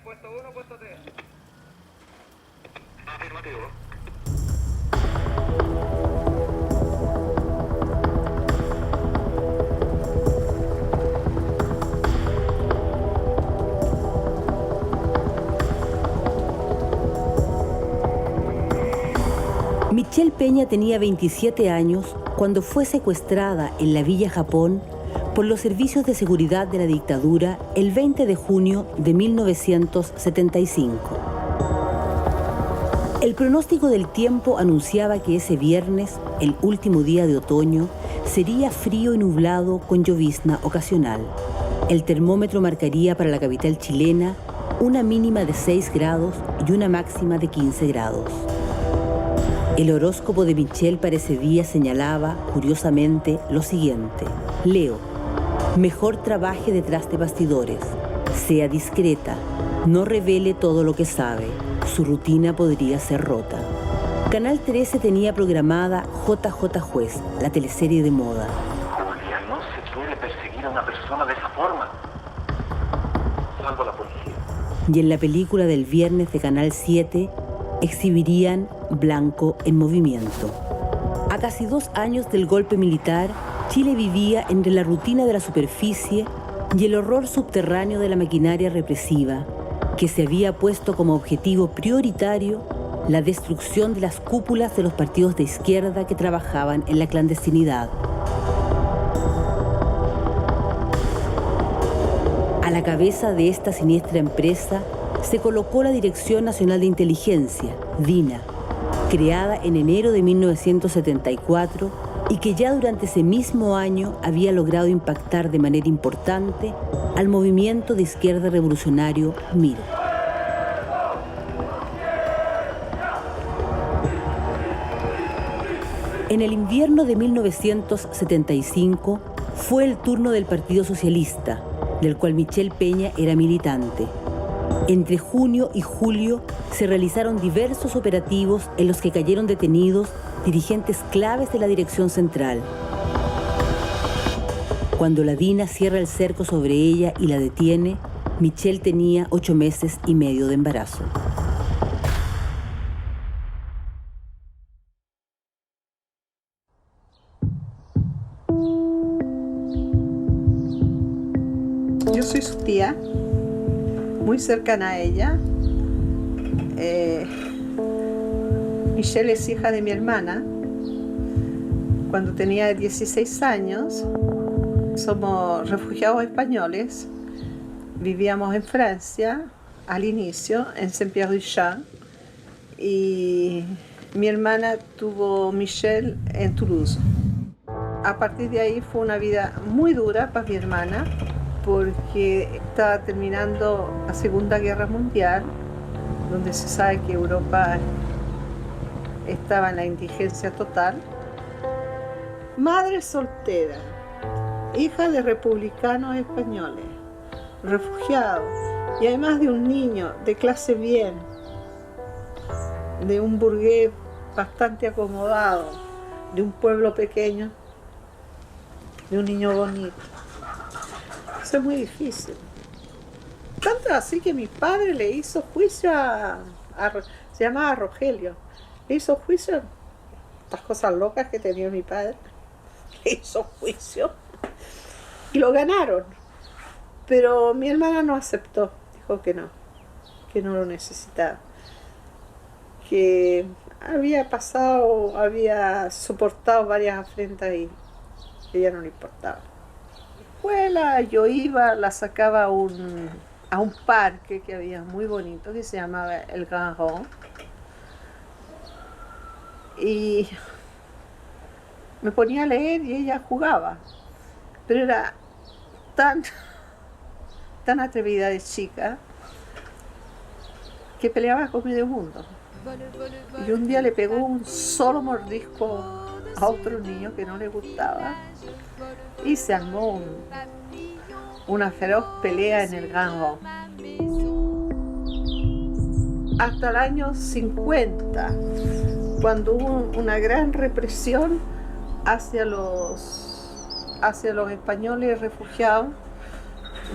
Puesto 1, puesto 3. Afirmativo. Michelle Peña tenía 27 años cuando fue secuestrada en la Villa Japón por los servicios de seguridad de la dictadura el 20 de junio de 1975. El pronóstico del tiempo anunciaba que ese viernes, el último día de otoño, sería frío y nublado con llovizna ocasional. El termómetro marcaría para la capital chilena una mínima de 6 grados y una máxima de 15 grados. El horóscopo de Michelle para ese día señalaba, curiosamente, lo siguiente. Leo, mejor trabaje detrás de bastidores. Sea discreta. No revele todo lo que sabe. Su rutina podría ser rota. Canal 13 tenía programada JJ Juez, la teleserie de moda. Julia, no se suele perseguir a una persona de esa forma. Salvo a la policía. Y en la película del viernes de Canal 7 exhibirían Blanco en movimiento. A casi 2 años del golpe militar, Chile vivía entre la rutina de la superficie y el horror subterráneo de la maquinaria represiva, que se había puesto como objetivo prioritario la destrucción de las cúpulas de los partidos de izquierda que trabajaban en la clandestinidad. A la cabeza de esta siniestra empresa se colocó la Dirección Nacional de Inteligencia, DINA, creada en enero de 1974 y que ya durante ese mismo año había logrado impactar de manera importante al movimiento de izquierda revolucionario MIR. En el invierno de 1975 fue el turno del Partido Socialista, del cual Michelle Peña era militante. Entre junio y julio se realizaron diversos operativos en los que cayeron detenidos dirigentes claves de la dirección central. Cuando la DINA cierra el cerco sobre ella y la detiene, Michelle tenía 8 meses y medio de embarazo. Yo soy su tía, muy cercana a ella. Michelle es hija de mi hermana. Cuando tenía 16 años, somos refugiados españoles. Vivíamos en Francia al inicio, en Saint-Pierre-du-Champ, y mi hermana tuvo Michelle en Toulouse. A partir de ahí fue una vida muy dura para mi hermana, porque estaba terminando la Segunda Guerra Mundial, donde se sabe que Europa estaba en la indigencia total. Madre soltera, hija de republicanos españoles, refugiados, y además de un niño de clase bien, de un burgués bastante acomodado, de un pueblo pequeño, de un niño bonito. Eso es muy difícil. Tanto así que mi padre le hizo juicio se llamaba Rogelio, le hizo juicio, estas cosas locas que tenía mi padre, le hizo juicio y lo ganaron. Pero mi hermana no aceptó, dijo que no lo necesitaba, que había soportado varias afrentas y a ella no le importaba. Yo iba, la sacaba a un parque que había muy bonito, que se llamaba el Grand Rond, y me ponía a leer y ella jugaba, pero era tan atrevida de chica que peleaba con medio mundo. Y un día le pegó un solo mordisco a otro niño que no le gustaba y se armó una feroz pelea en el Grand Rond. Hasta el año 50, cuando hubo una gran represión hacia los españoles refugiados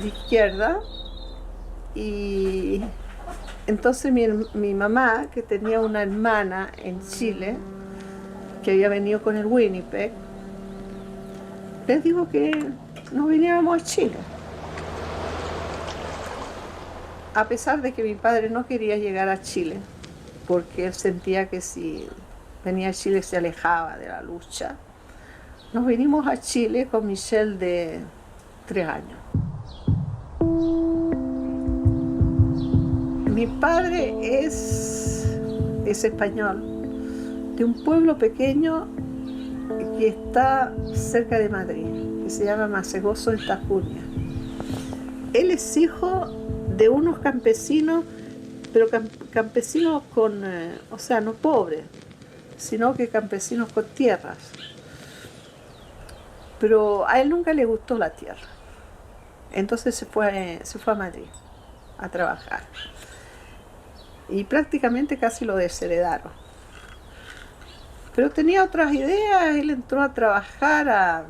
de izquierda, Y entonces mi mamá, que tenía una hermana en Chile, que había venido con el Winnipeg, les dijo que nos viniéramos a Chile. A pesar de que mi padre no quería llegar a Chile, porque él sentía que si venía a Chile se alejaba de la lucha, nos vinimos a Chile con Michelle de 3 años. Mi padre es español, de un pueblo pequeño que está cerca de Madrid, que se llama Masegoso en Tajuña. Él es hijo de unos campesinos, pero campesinos con, o sea, no pobres, sino que campesinos con tierras. Pero a él nunca le gustó la tierra. Entonces se fue a Madrid a trabajar. Y prácticamente casi lo desheredaron. Pero tenía otras ideas, él entró a trabajar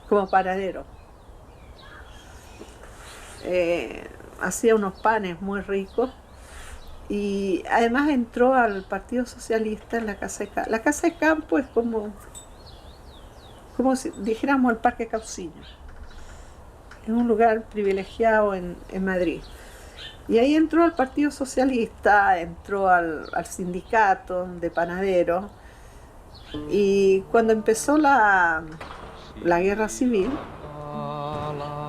como panadero. Hacía unos panes muy ricos y además entró al Partido Socialista en la Casa de Campo. La Casa de Campo es como si dijéramos el Parque Cauciño. Es un lugar privilegiado en Madrid. Y ahí entró al Partido Socialista, entró al sindicato de panaderos. Y cuando empezó la guerra civil,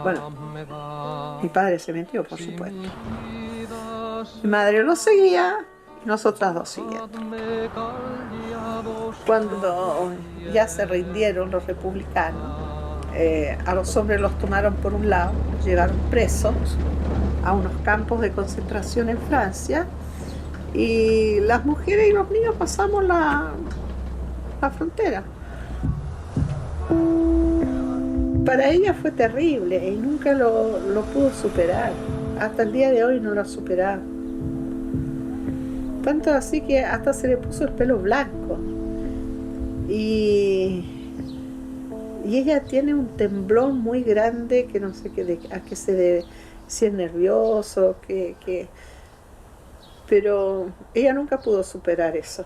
bueno, mi padre se metió, por supuesto. Mi madre lo seguía y nosotras dos siguiendo. Cuando ya se rindieron los republicanos, a los hombres los tomaron por un lado, los llevaron presos a unos campos de concentración en Francia y las mujeres y los niños pasamos la frontera. Para ella fue terrible y nunca lo pudo superar. Hasta el día de hoy no lo ha superado. Tanto así que hasta se le puso el pelo blanco. Y ella tiene un temblor muy grande que no sé a qué se debe, si es nervioso, pero ella nunca pudo superar eso.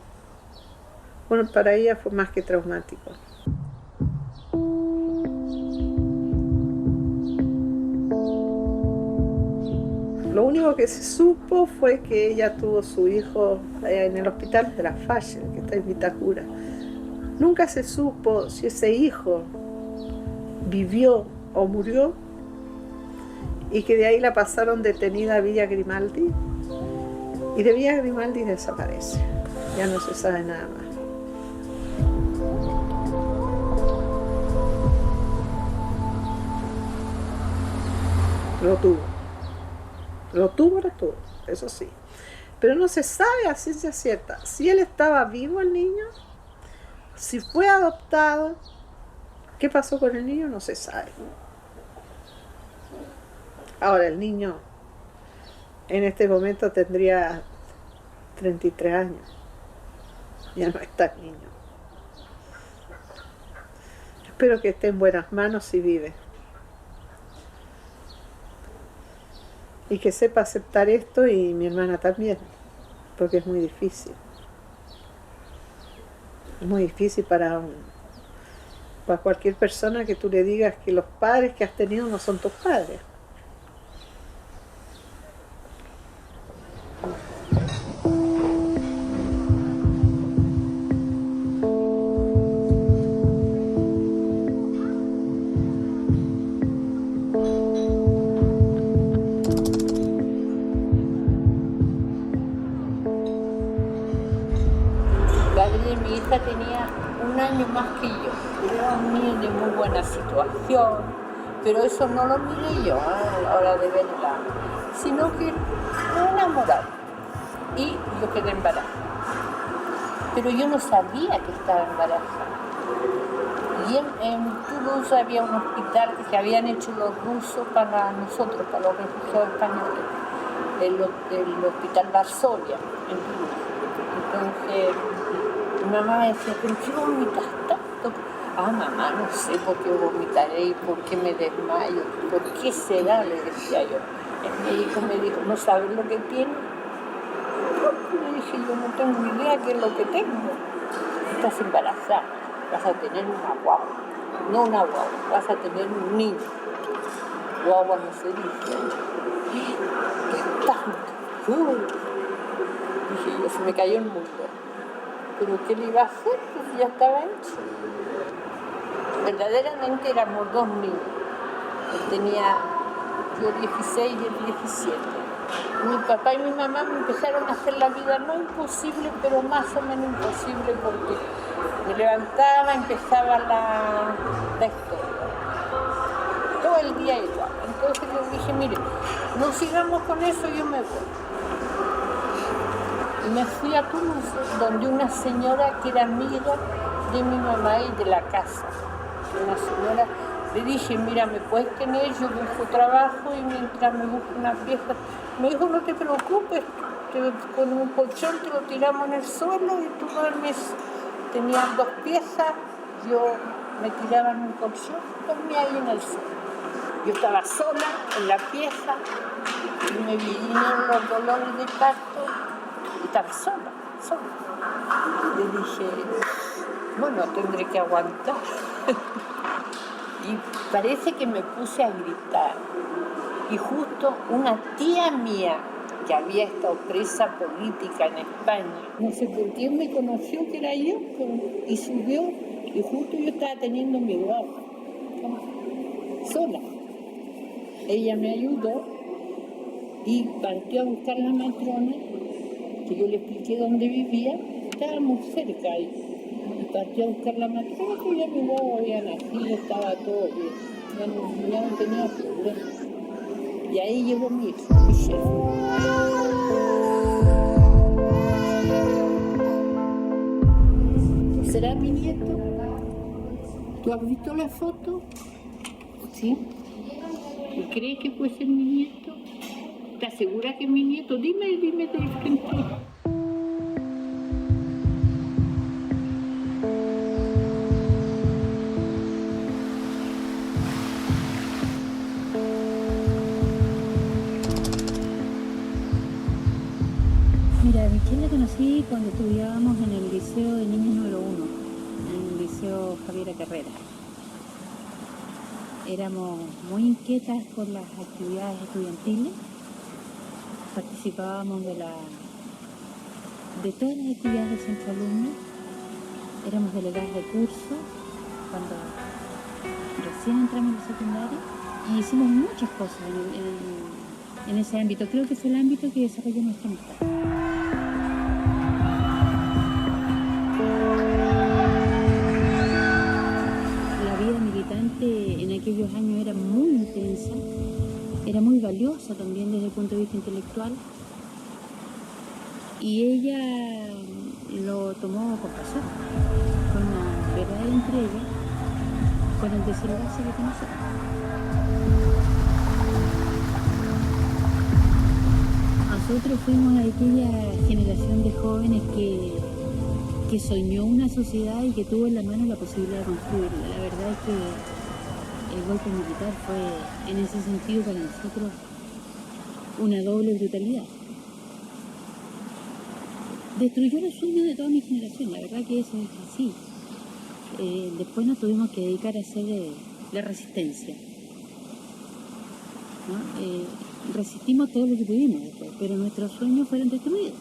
Bueno, para ella fue más que traumático. Lo único que se supo fue que ella tuvo su hijo en el hospital de la Falla, que está en Vitacura. Nunca se supo si ese hijo vivió o murió y que de ahí la pasaron detenida a Villa Grimaldi y de Villa Grimaldi desaparece. Ya no se sabe nada más. Lo tuvo, eso sí. Pero no se sabe a ciencia cierta si él estaba vivo, el niño, si fue adoptado. ¿Qué pasó con el niño? No se sabe. Ahora, el niño en este momento tendría 33 años. Ya no está el niño. Espero que esté en buenas manos y vive. Y que sepa aceptar esto, y mi hermana también, porque es muy difícil. Es muy difícil para cualquier persona que tú le digas que los padres que has tenido no son tus padres. Mi hija tenía 1 año más que yo, era un niño de muy buena situación, pero eso no lo miré yo a la hora de verla, sino que me enamoraba y yo quedé embarazada. Pero yo no sabía que estaba embarazada. Y en Toulouse había un hospital que se habían hecho los rusos para nosotros, para los refugiados españoles, el hospital Varsovia en Toulouse. Entonces mi mamá me decía, ¿pero qué vomitas tanto? Ah, mamá, no sé por qué vomitaré y por qué me desmayo. ¿Por qué será? Le decía yo. El médico me dijo, ¿no sabes lo que tiene? Le dije, yo no tengo ni idea qué es lo que tengo. Estás embarazada, vas a tener una guagua. No una guagua, vas a tener un niño. Guagua no se dice. ¿Qué tanto? Dije yo, se me cayó el mundo. ¿Pero qué le iba a hacer? Pues ya estaba hecho. Verdaderamente éramos dos niños. Él tenía yo 16 y él 17. Mi papá y mi mamá me empezaron a hacer la vida no imposible, pero más o menos imposible, porque me levantaba, empezaba la historia. Todo el día igual. Entonces les dije, mire, no sigamos con eso, yo me voy. Y me fui a Toulouse, donde una señora que era amiga de mi mamá y de la casa. Una señora, le dije, mira, ¿me puedes tener? Yo busco trabajo y mientras me busco una pieza. Me dijo, no te preocupes, con un colchón te lo tiramos en el suelo y tú duermes. Tenían 2 piezas, yo me tiraba en un colchón, dormía ahí en el suelo. Yo estaba sola en la pieza y me vinieron los dolores de parto y estaba sola. Le dije, bueno, tendré que aguantar. Y parece que me puse a gritar. Y justo una tía mía, que había estado presa política en España, no sé por quién me conoció que era yo, y subió, y justo yo estaba teniendo mi guagua, sola. Ella me ayudó y partió a buscar la matrona, que yo le expliqué dónde vivía, estábamos cerca ahí. Y partió a buscar la matrona, que ya mi guagua había nacido, estaba todo bien, ya no tenía problemas. Y ahí llegó mi hijo, Michelle. ¿Será mi nieto? ¿Tú has visto la foto? Sí. ¿Y crees que puede ser mi nieto? ¿Estás segura que es mi nieto? Dime de frente. Mira, a Michelle la conocí cuando estudiábamos en el Liceo de Niños número 1, en el Liceo Javiera Carrera. Éramos muy inquietas por las actividades estudiantiles, participábamos de todas las actividades del centro alumno, éramos delegadas de curso cuando recién entramos en la secundaria y hicimos muchas cosas en ese ámbito. Creo que fue el ámbito que desarrolló nuestra amistad. En aquellos años era muy intensa, era muy valiosa también desde el punto de vista intelectual, y ella lo tomó con pasión, con una verdadera entrega, con el desahogarse que conoce. Nosotros fuimos aquella generación de jóvenes que soñó una sociedad y que tuvo en la mano la posibilidad de construirla. La verdad es que el golpe militar fue, en ese sentido, para nosotros una doble brutalidad. Destruyó los sueños de toda mi generación, la verdad que eso es así. Después nos tuvimos que dedicar a hacer la resistencia, ¿no? Resistimos todo lo que pudimos después, pero nuestros sueños fueron destruidos.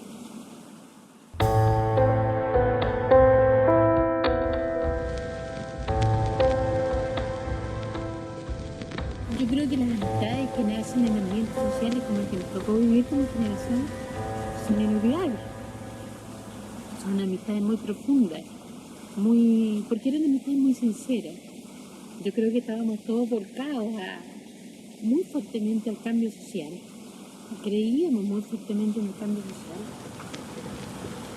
Yo creo que las amistades que nacen en ambientes sociales como el que nos tocó vivir como generación son inolvidables. Son amistades muy profundas, porque eran amistades muy sinceras. Yo creo que estábamos todos volcados muy fuertemente al cambio social. Creíamos muy fuertemente en el cambio social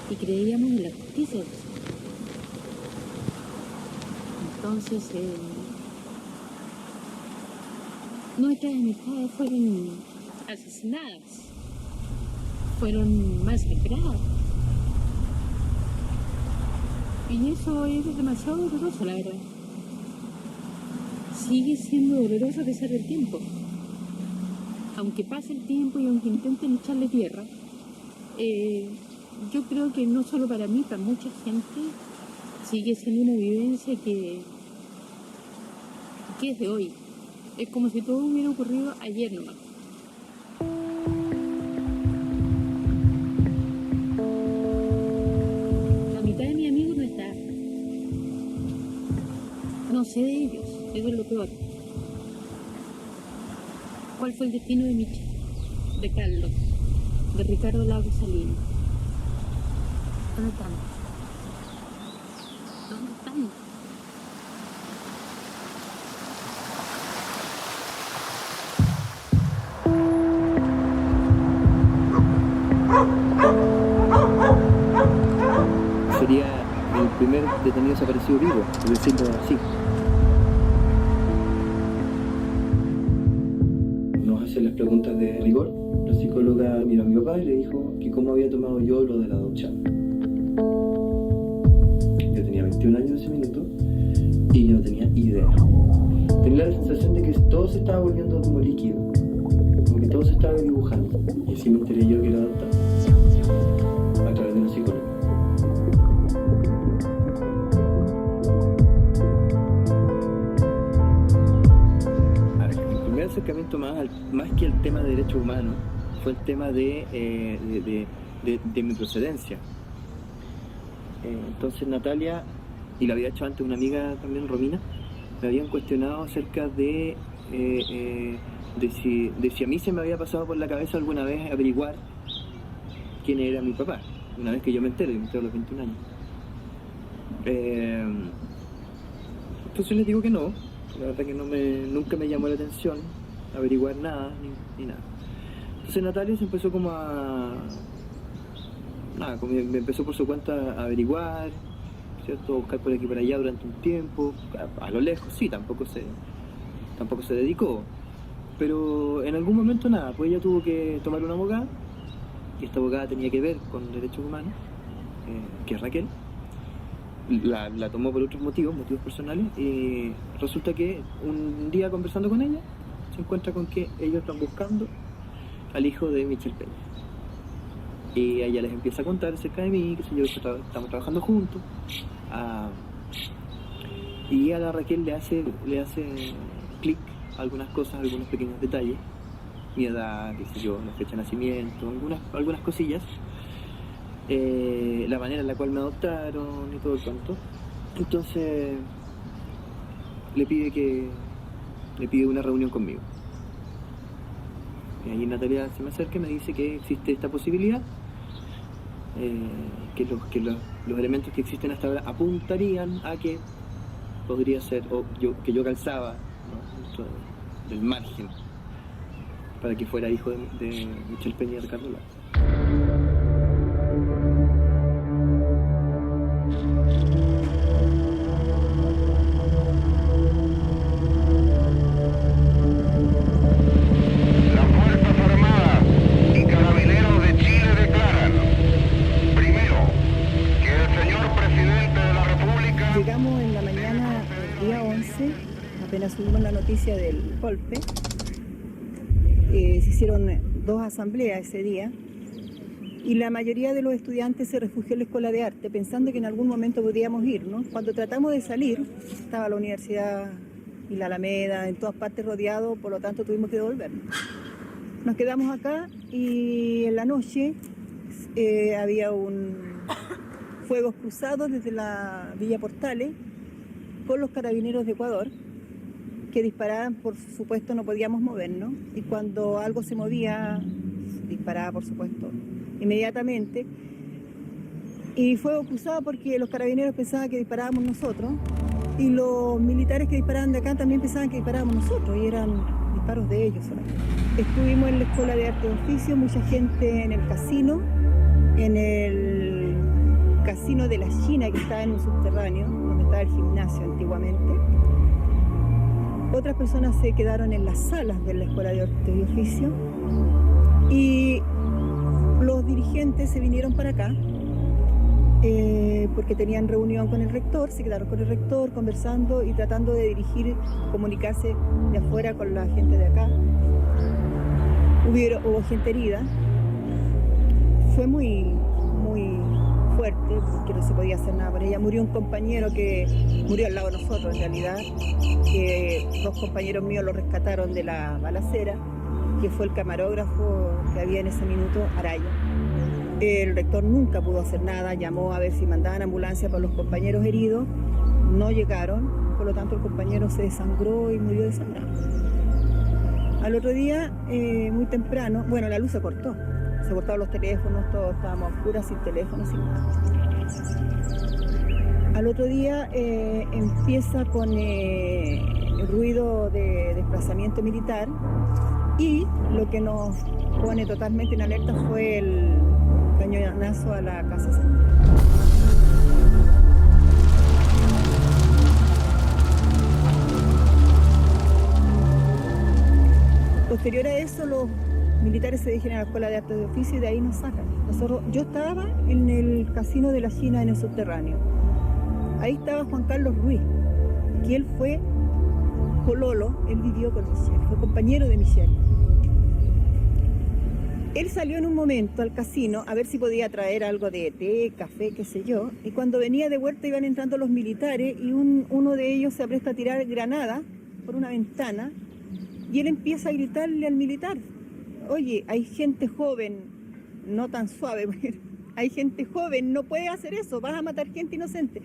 y creíamos en la justicia social. Entonces, nuestras amistades fueron asesinadas, fueron masacradas. Y eso es demasiado doloroso, la verdad. Sigue siendo doloroso a pesar del tiempo. aunque pase el tiempo y aunque intenten echarle tierra, yo creo que no solo para mí, para mucha gente sigue siendo una vivencia que es de hoy. Es como si todo hubiera ocurrido ayer nomás. La mitad de mis amigos no está. No sé de ellos, eso es lo peor. ¿Cuál fue el destino de Michi, de Carlos, de Ricardo Lagos Salinas? ¿Dónde están? ¿Dónde están? Sería el primer detenido desaparecido vivo, por decirlo así. Nos hace las preguntas de rigor. La psicóloga miró a mi papá y le dijo que cómo había tomado yo lo de la ducha. Yo tenía 21 años en ese minuto y no tenía idea. Tenía la sensación de que todo se estaba volviendo como líquido, como que todo se estaba dibujando. Y así me enteré yo que era adoptado, a través de una psicóloga. El primer acercamiento más que el tema de derechos humanos fue el tema de mi procedencia. Entonces Natalia, y lo había hecho antes una amiga también, Romina, me habían cuestionado acerca de si a mí se me había pasado por la cabeza alguna vez averiguar quién era mi papá, una vez que yo me entero a los 21 años. Entonces les digo que no, la verdad que nunca me llamó la atención averiguar nada, ni nada. Entonces Natalia se empezó como me empezó por su cuenta a averiguar, ¿cierto? A buscar por aquí y por allá durante un tiempo, a lo lejos, sí, tampoco se dedicó, pero en algún momento nada, pues ella tuvo que tomar una abogada, y esta abogada tenía que ver con derechos humanos, que es Raquel. La tomó por otros motivos personales, y resulta que un día conversando con ella, se encuentra con que ellos están buscando al hijo de Michelle Peña. Y ella les empieza a contar acerca de mí, que estamos trabajando juntos. Y a la Raquel le hace clic algunas cosas, algunos pequeños detalles. Mi edad, qué sé yo, la fecha de nacimiento, algunas cosillas. La manera en la cual me adoptaron y todo el cuento. Entonces le pide una reunión conmigo. Y ahí Natalia se me acerca y me dice que existe esta posibilidad, que los elementos que existen hasta ahora apuntarían a que podría ser, que yo calzaba, ¿no?, dentro del margen para que fuera hijo de Michelle Peña y Ricardo Lagos. Llegamos en la mañana del día 11, apenas subimos la noticia del golpe. Se hicieron 2 asambleas ese día y la mayoría de los estudiantes se refugió en la Escuela de Arte pensando que en algún momento podríamos ir, ¿no? Cuando tratamos de salir, estaba la universidad y la Alameda en todas partes rodeado, por lo tanto tuvimos que devolvernos. Nos quedamos acá y en la noche había fuegos cruzados desde la Villa Portales con los carabineros de Ecuador que disparaban, por supuesto no podíamos movernos, y cuando algo se movía disparaba, por supuesto, inmediatamente. Y fuego cruzado porque los carabineros pensaban que disparábamos nosotros y los militares que disparaban de acá también pensaban que disparábamos nosotros, y eran disparos de ellos solamente. Estuvimos en la Escuela de Arte y Oficio, mucha gente en el casino, en el casino de la China, que estaba en un subterráneo, donde estaba el gimnasio antiguamente. Otras personas se quedaron en las salas de la Escuela de Arte y Oficio. Y los dirigentes se vinieron para acá porque tenían reunión con el rector, se quedaron con el rector conversando y tratando de comunicarse de afuera con la gente de acá. Hubo gente herida. Fue muy fuerte porque no se podía hacer nada por ella. Murió un compañero que murió al lado de nosotros en realidad, que 2 compañeros míos lo rescataron de la balacera, que fue el camarógrafo que había en ese minuto, Araya. El rector nunca pudo hacer nada, llamó a ver si mandaban ambulancia para los compañeros heridos, no llegaron, por lo tanto el compañero se desangró y murió desangrado. Al otro día, muy temprano, bueno, la luz se cortaron los teléfonos, todos estábamos a oscuras, sin teléfono, sin nada. Al otro día empieza con el ruido de desplazamiento militar y lo que nos pone totalmente en alerta fue el cañonazo a la Casa Central. Posterior a eso, los militares se dirigen a la Escuela de Artes de Oficio y de ahí nos sacan. Yo estaba en el casino de la China en el subterráneo. Ahí estaba Juan Carlos Ruiz, que él fue pololo, él vivió con Michelle, fue compañero de Michelle. Él salió en un momento al casino a ver si podía traer algo de té, café, qué sé yo, y cuando venía de vuelta iban entrando los militares y uno de ellos se apresta a tirar granadas por una ventana y él empieza a gritarle al militar: oye, hay gente joven, no tan suave, hay gente joven, no puedes hacer eso, vas a matar gente inocente.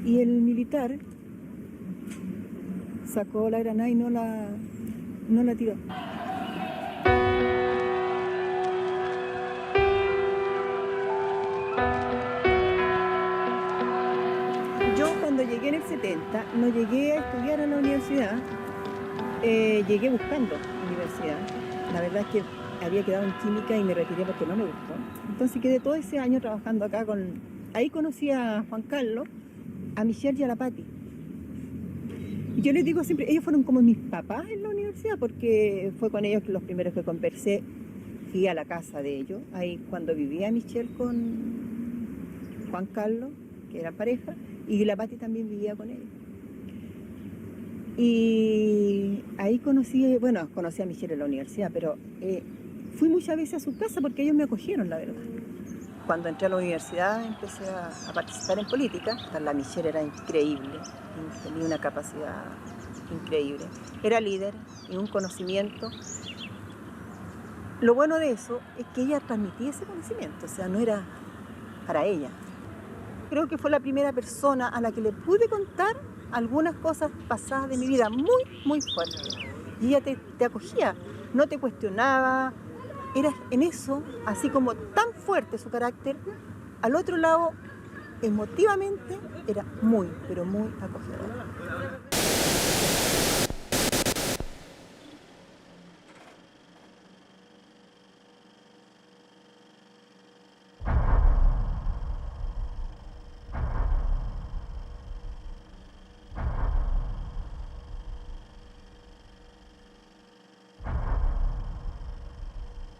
Y el militar sacó la granada y no la tiró. Yo cuando llegué en el 70, no llegué a estudiar en la universidad, llegué buscando universidad. La verdad es que había quedado en química y me retiré porque no me gustó. Entonces quedé todo ese año trabajando acá Ahí conocí a Juan Carlos, a Michelle y a la Pati. Y yo les digo siempre, ellos fueron como mis papás en la universidad porque fue con ellos los primeros que conversé. Fui a la casa de ellos, ahí cuando vivía Michelle con Juan Carlos, que eran pareja, y la Pati también vivía con ellos. Y ahí conocí a Michelle en la universidad, pero fui muchas veces a su casa porque ellos me acogieron, la verdad. Cuando entré a la universidad empecé a participar en política. La Michelle era increíble, tenía una capacidad increíble. Era líder y un conocimiento. Lo bueno de eso es que ella transmitía ese conocimiento, o sea, no era para ella. Creo que fue la primera persona a la que le pude contar algunas cosas pasadas de mi vida muy, muy fuertes. Y ella te acogía, no te cuestionaba. Era en eso, así como tan fuerte su carácter, al otro lado, emotivamente, era muy, pero muy acogedora.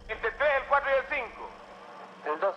Entre el 3, el 4 y el 5. El 2.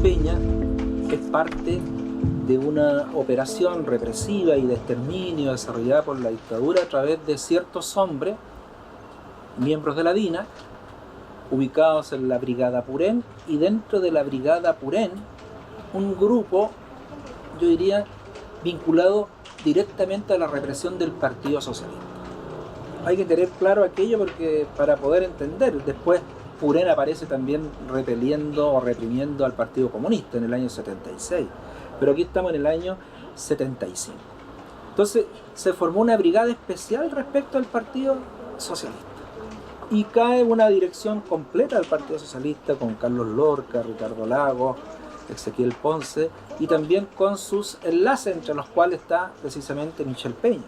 Peña es parte de una operación represiva y de exterminio desarrollada por la dictadura a través de ciertos hombres, miembros de la DINA, ubicados en la Brigada Purén, y dentro de la Brigada Purén un grupo, yo diría, vinculado directamente a la represión del Partido Socialista. Hay que tener claro aquello porque para poder entender, después Purén aparece también repeliendo o reprimiendo al Partido Comunista en el año 76, pero aquí estamos en el año 75. Entonces se formó una brigada especial respecto al Partido Socialista y cae una dirección completa del Partido Socialista con Carlos Lorca, Ricardo Lagos, Ezequiel Ponce y también con sus enlaces entre los cuales está precisamente Michel Peña.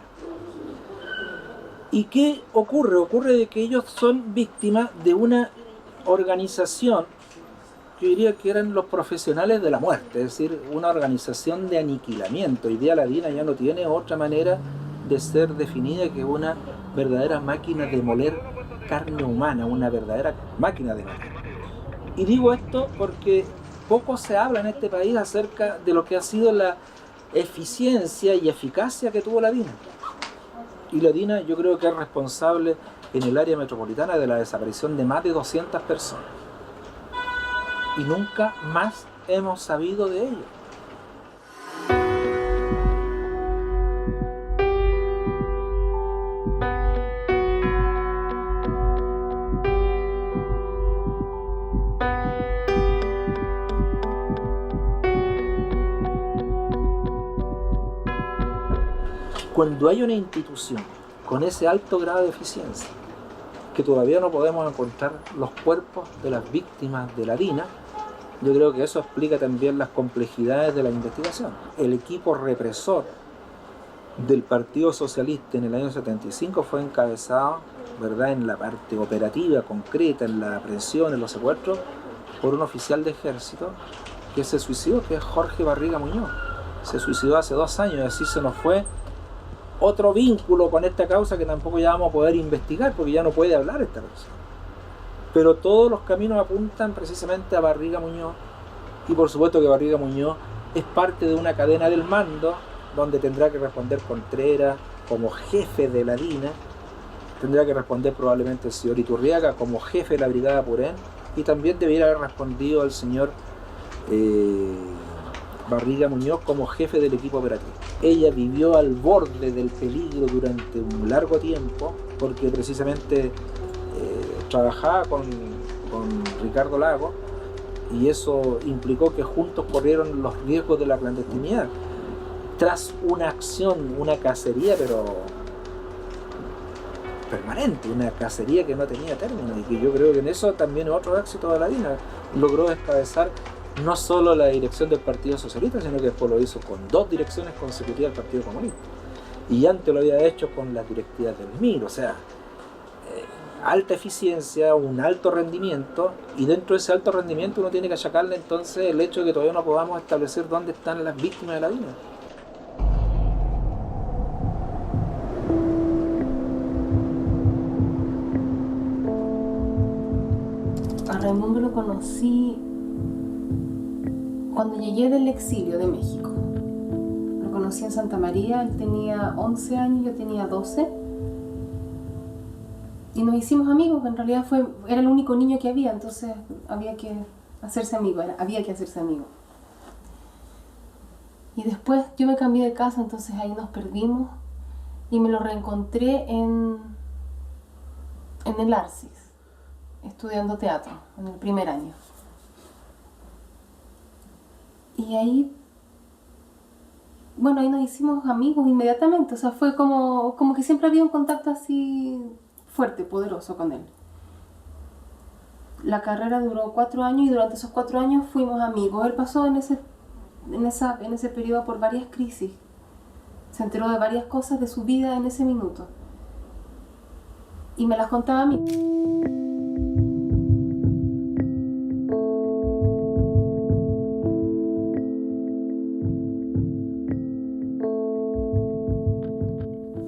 ¿Y qué ocurre? Ocurre de que ellos son víctimas de una organización, yo diría que eran los profesionales de la muerte, es decir, una organización de aniquilamiento. Hoy día la DINA ya no tiene otra manera de ser definida que una verdadera máquina de moler carne humana, una verdadera máquina de moler. Y digo esto porque poco se habla en este país acerca de lo que ha sido la eficiencia y eficacia que tuvo la DINA. Y la DINA yo creo que es responsable en el área metropolitana de la desaparición de más de 200 personas. Y nunca más hemos sabido de ello. Cuando hay una institución con ese alto grado de eficiencia, que todavía no podemos encontrar los cuerpos de las víctimas de la DINA, yo creo que eso explica también las complejidades de la investigación. El equipo represor del Partido Socialista en el año 75 fue encabezado, ¿verdad?, en la parte operativa, concreta, en la aprehensión, en los secuestros, por un oficial de ejército que se suicidó, que es Jorge Barriga Muñoz. Se suicidó hace 2 años y así se nos fue otro vínculo con esta causa que tampoco ya vamos a poder investigar porque ya no puede hablar esta persona. Pero todos los caminos apuntan precisamente a Barriga Muñoz y por supuesto que Barriga Muñoz es parte de una cadena del mando donde tendrá que responder Contreras como jefe de la DINA, tendrá que responder probablemente el señor Iturriaga como jefe de la Brigada Purén y también debiera haber respondido el señor Barriga Muñoz como jefe del equipo operativo. Ella vivió al borde del peligro durante un largo tiempo porque precisamente trabajaba con Ricardo Lagos y eso implicó que juntos corrieron los riesgos de la clandestinidad tras una acción, una cacería pero permanente, una cacería que no tenía término y que yo creo que en eso también es otro éxito de la DINA. Logró descabezar no solo la dirección del Partido Socialista, sino que después lo hizo con 2 direcciones consecutivas del Partido Comunista. Y antes lo había hecho con las directivas del MIR, o sea, alta eficiencia, un alto rendimiento, y dentro de ese alto rendimiento uno tiene que achacarle entonces el hecho de que todavía no podamos establecer dónde están las víctimas de la DINA. A Raimundo lo conocí cuando llegué del exilio de México. Lo conocí en Santa María, él tenía 11 años, yo tenía 12. Y nos hicimos amigos, en realidad era el único niño que había, entonces había que hacerse amigo, Y después yo me cambié de casa, entonces ahí nos perdimos y me lo reencontré en el Arcis, estudiando teatro, en el primer año. Y ahí, bueno, ahí nos hicimos amigos inmediatamente, o sea, fue como que siempre había un contacto así fuerte, poderoso con él. La carrera duró 4 años y durante esos 4 años fuimos amigos. Él pasó en ese periodo por varias crisis, se enteró de varias cosas de su vida en ese minuto y me las contaba a mí.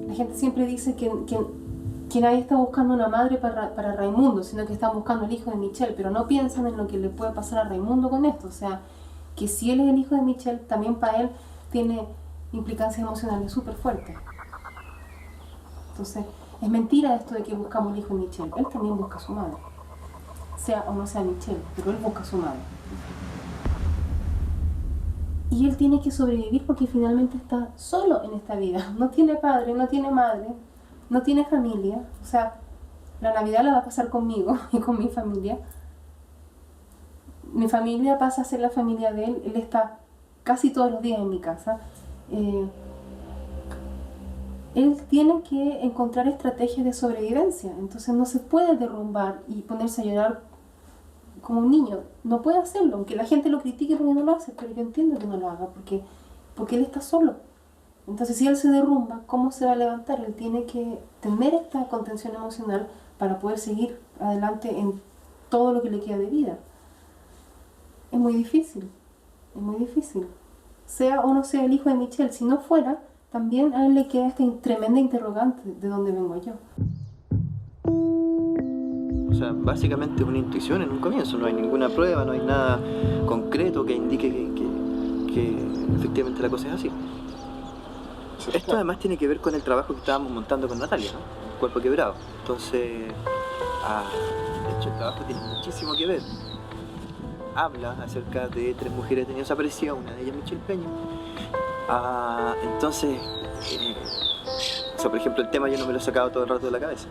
La gente siempre dice que nadie está buscando una madre para Raimundo, sino que están buscando el hijo de Michel, pero no piensan en lo que le puede pasar a Raimundo con esto. O sea, que si él es el hijo de Michelle, también para él tiene implicancias emocionales súper fuertes. Entonces, es mentira esto de que buscamos el hijo de Michelle. Él también busca a su madre, sea o no sea Michelle, pero él busca a su madre. Y él tiene que sobrevivir porque finalmente está solo en esta vida. No tiene padre, no tiene madre, no tiene familia. O sea, la Navidad la va a pasar conmigo y con mi familia. Mi familia pasa a ser la familia de él. Él está casi todos los días en mi casa. Él tiene que encontrar estrategias de sobrevivencia. Entonces no se puede derrumbar y ponerse a llorar como un niño. No puede hacerlo, aunque la gente lo critique porque no lo hace, pero yo entiendo que no lo haga porque él está solo. Entonces si él se derrumba, ¿cómo se va a levantar? Él tiene que tener esta contención emocional para poder seguir adelante en todo lo que le queda de vida. Es muy difícil, sea o no sea el hijo de Michelle. Si no fuera, también a él le queda esta tremenda interrogante de dónde vengo yo. O sea, básicamente una intuición en un comienzo, no hay ninguna prueba, no hay nada concreto que indique que efectivamente la cosa es así. Esto además tiene que ver con el trabajo que estábamos montando con Natalia, ¿no? Cuerpo Quebrado. Entonces, de hecho el trabajo tiene muchísimo que ver. Habla acerca de 3 mujeres que tenían desaparecidas, una de ellas Michelle Peña. Entonces, o sea, por ejemplo, el tema yo no me lo he sacado todo el rato de la cabeza.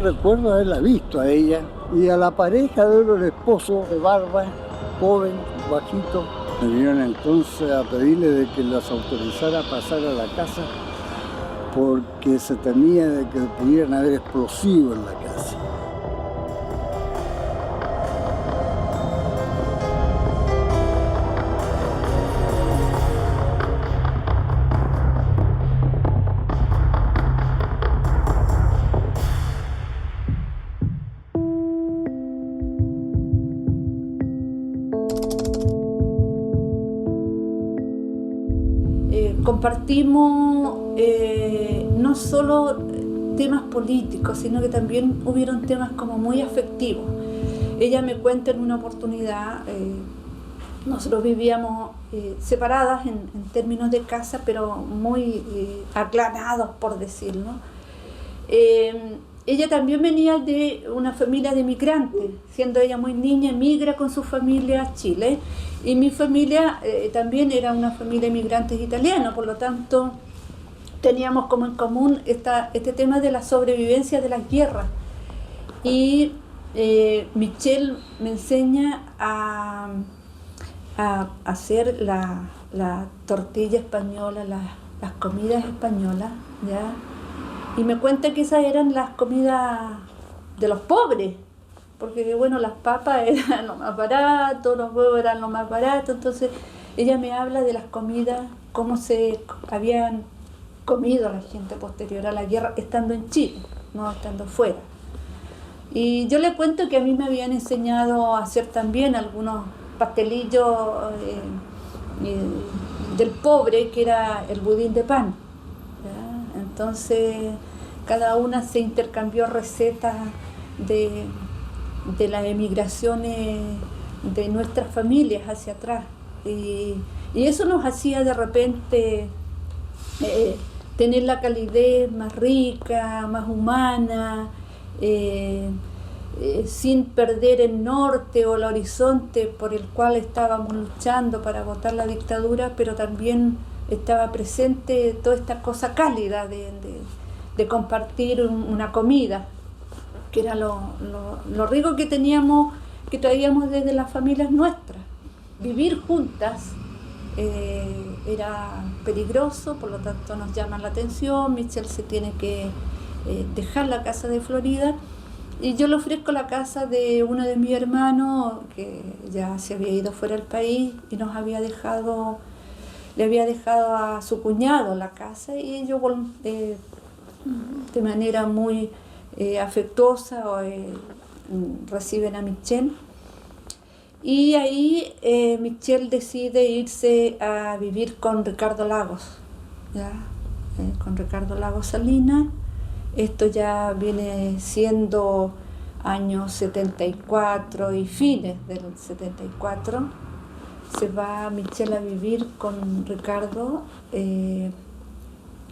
Recuerdo haberla visto a ella y a la pareja de él, el esposo de barba, joven, bajito. Me vinieron entonces a pedirle de que las autorizara a pasar a la casa porque se temía de que pudieran haber explosivos en la casa. Compartimos no solo temas políticos, sino que también hubieron temas como muy afectivos. Ella me cuenta en una oportunidad, nosotros vivíamos separadas en términos de casa, pero muy aclarados, por decirlo. Ella también venía de una familia de migrantes, siendo ella muy niña, emigra con su familia a Chile, y mi familia también era una familia de migrantes italianos, por lo tanto teníamos como en común este tema de la sobrevivencia de las guerras. Y Michelle me enseña a hacer la tortilla española, las comidas españolas, ¿ya? Y me cuenta que esas eran las comidas de los pobres, porque bueno, las papas eran lo más barato, los huevos eran lo más barato. Entonces ella me habla de las comidas, cómo se habían comido la gente posterior a la guerra estando en Chile, no estando fuera. Y yo le cuento que a mí me habían enseñado a hacer también algunos pastelillos del pobre, que era el budín de pan, ¿ya? Entonces cada una se intercambió recetas de las emigraciones de nuestras familias hacia atrás. Y eso nos hacía de repente tener la calidez más rica, más humana, sin perder el norte o el horizonte por el cual estábamos luchando para botar la dictadura, pero también estaba presente toda esta cosa cálida de compartir una comida, que era lo rico que teníamos, que traíamos desde las familias nuestras. Vivir juntas era peligroso, por lo tanto nos llama la atención. Michelle se tiene que dejar la casa de Florida y yo le ofrezco la casa de uno de mis hermanos que ya se había ido fuera del país y le había dejado a su cuñado la casa, y ellos de manera muy afectuosa reciben a Michelle. Y ahí Michelle decide irse a vivir con Ricardo Lagos, ¿ya? Con Ricardo Lagos Salinas. Esto ya viene siendo años 74 y fines del 74. Se va Michelle a vivir con Ricardo y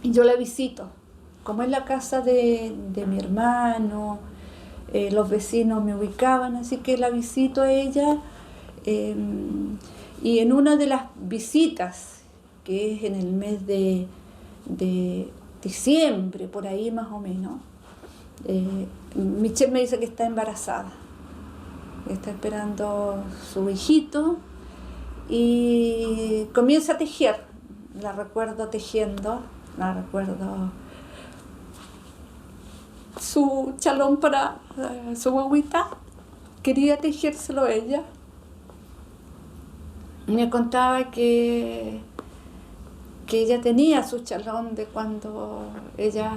yo la visito. Como es la casa de mi hermano, los vecinos me ubicaban, así que la visito a ella. Y en una de las visitas, que es en el mes de diciembre, por ahí más o menos, Michelle me dice que está embarazada, está esperando su hijito y comienza a tejer. La recuerdo tejiendo, la recuerdo su chalón para su guaguita, quería tejérselo ella. Me contaba que ella tenía su chalón de cuando ella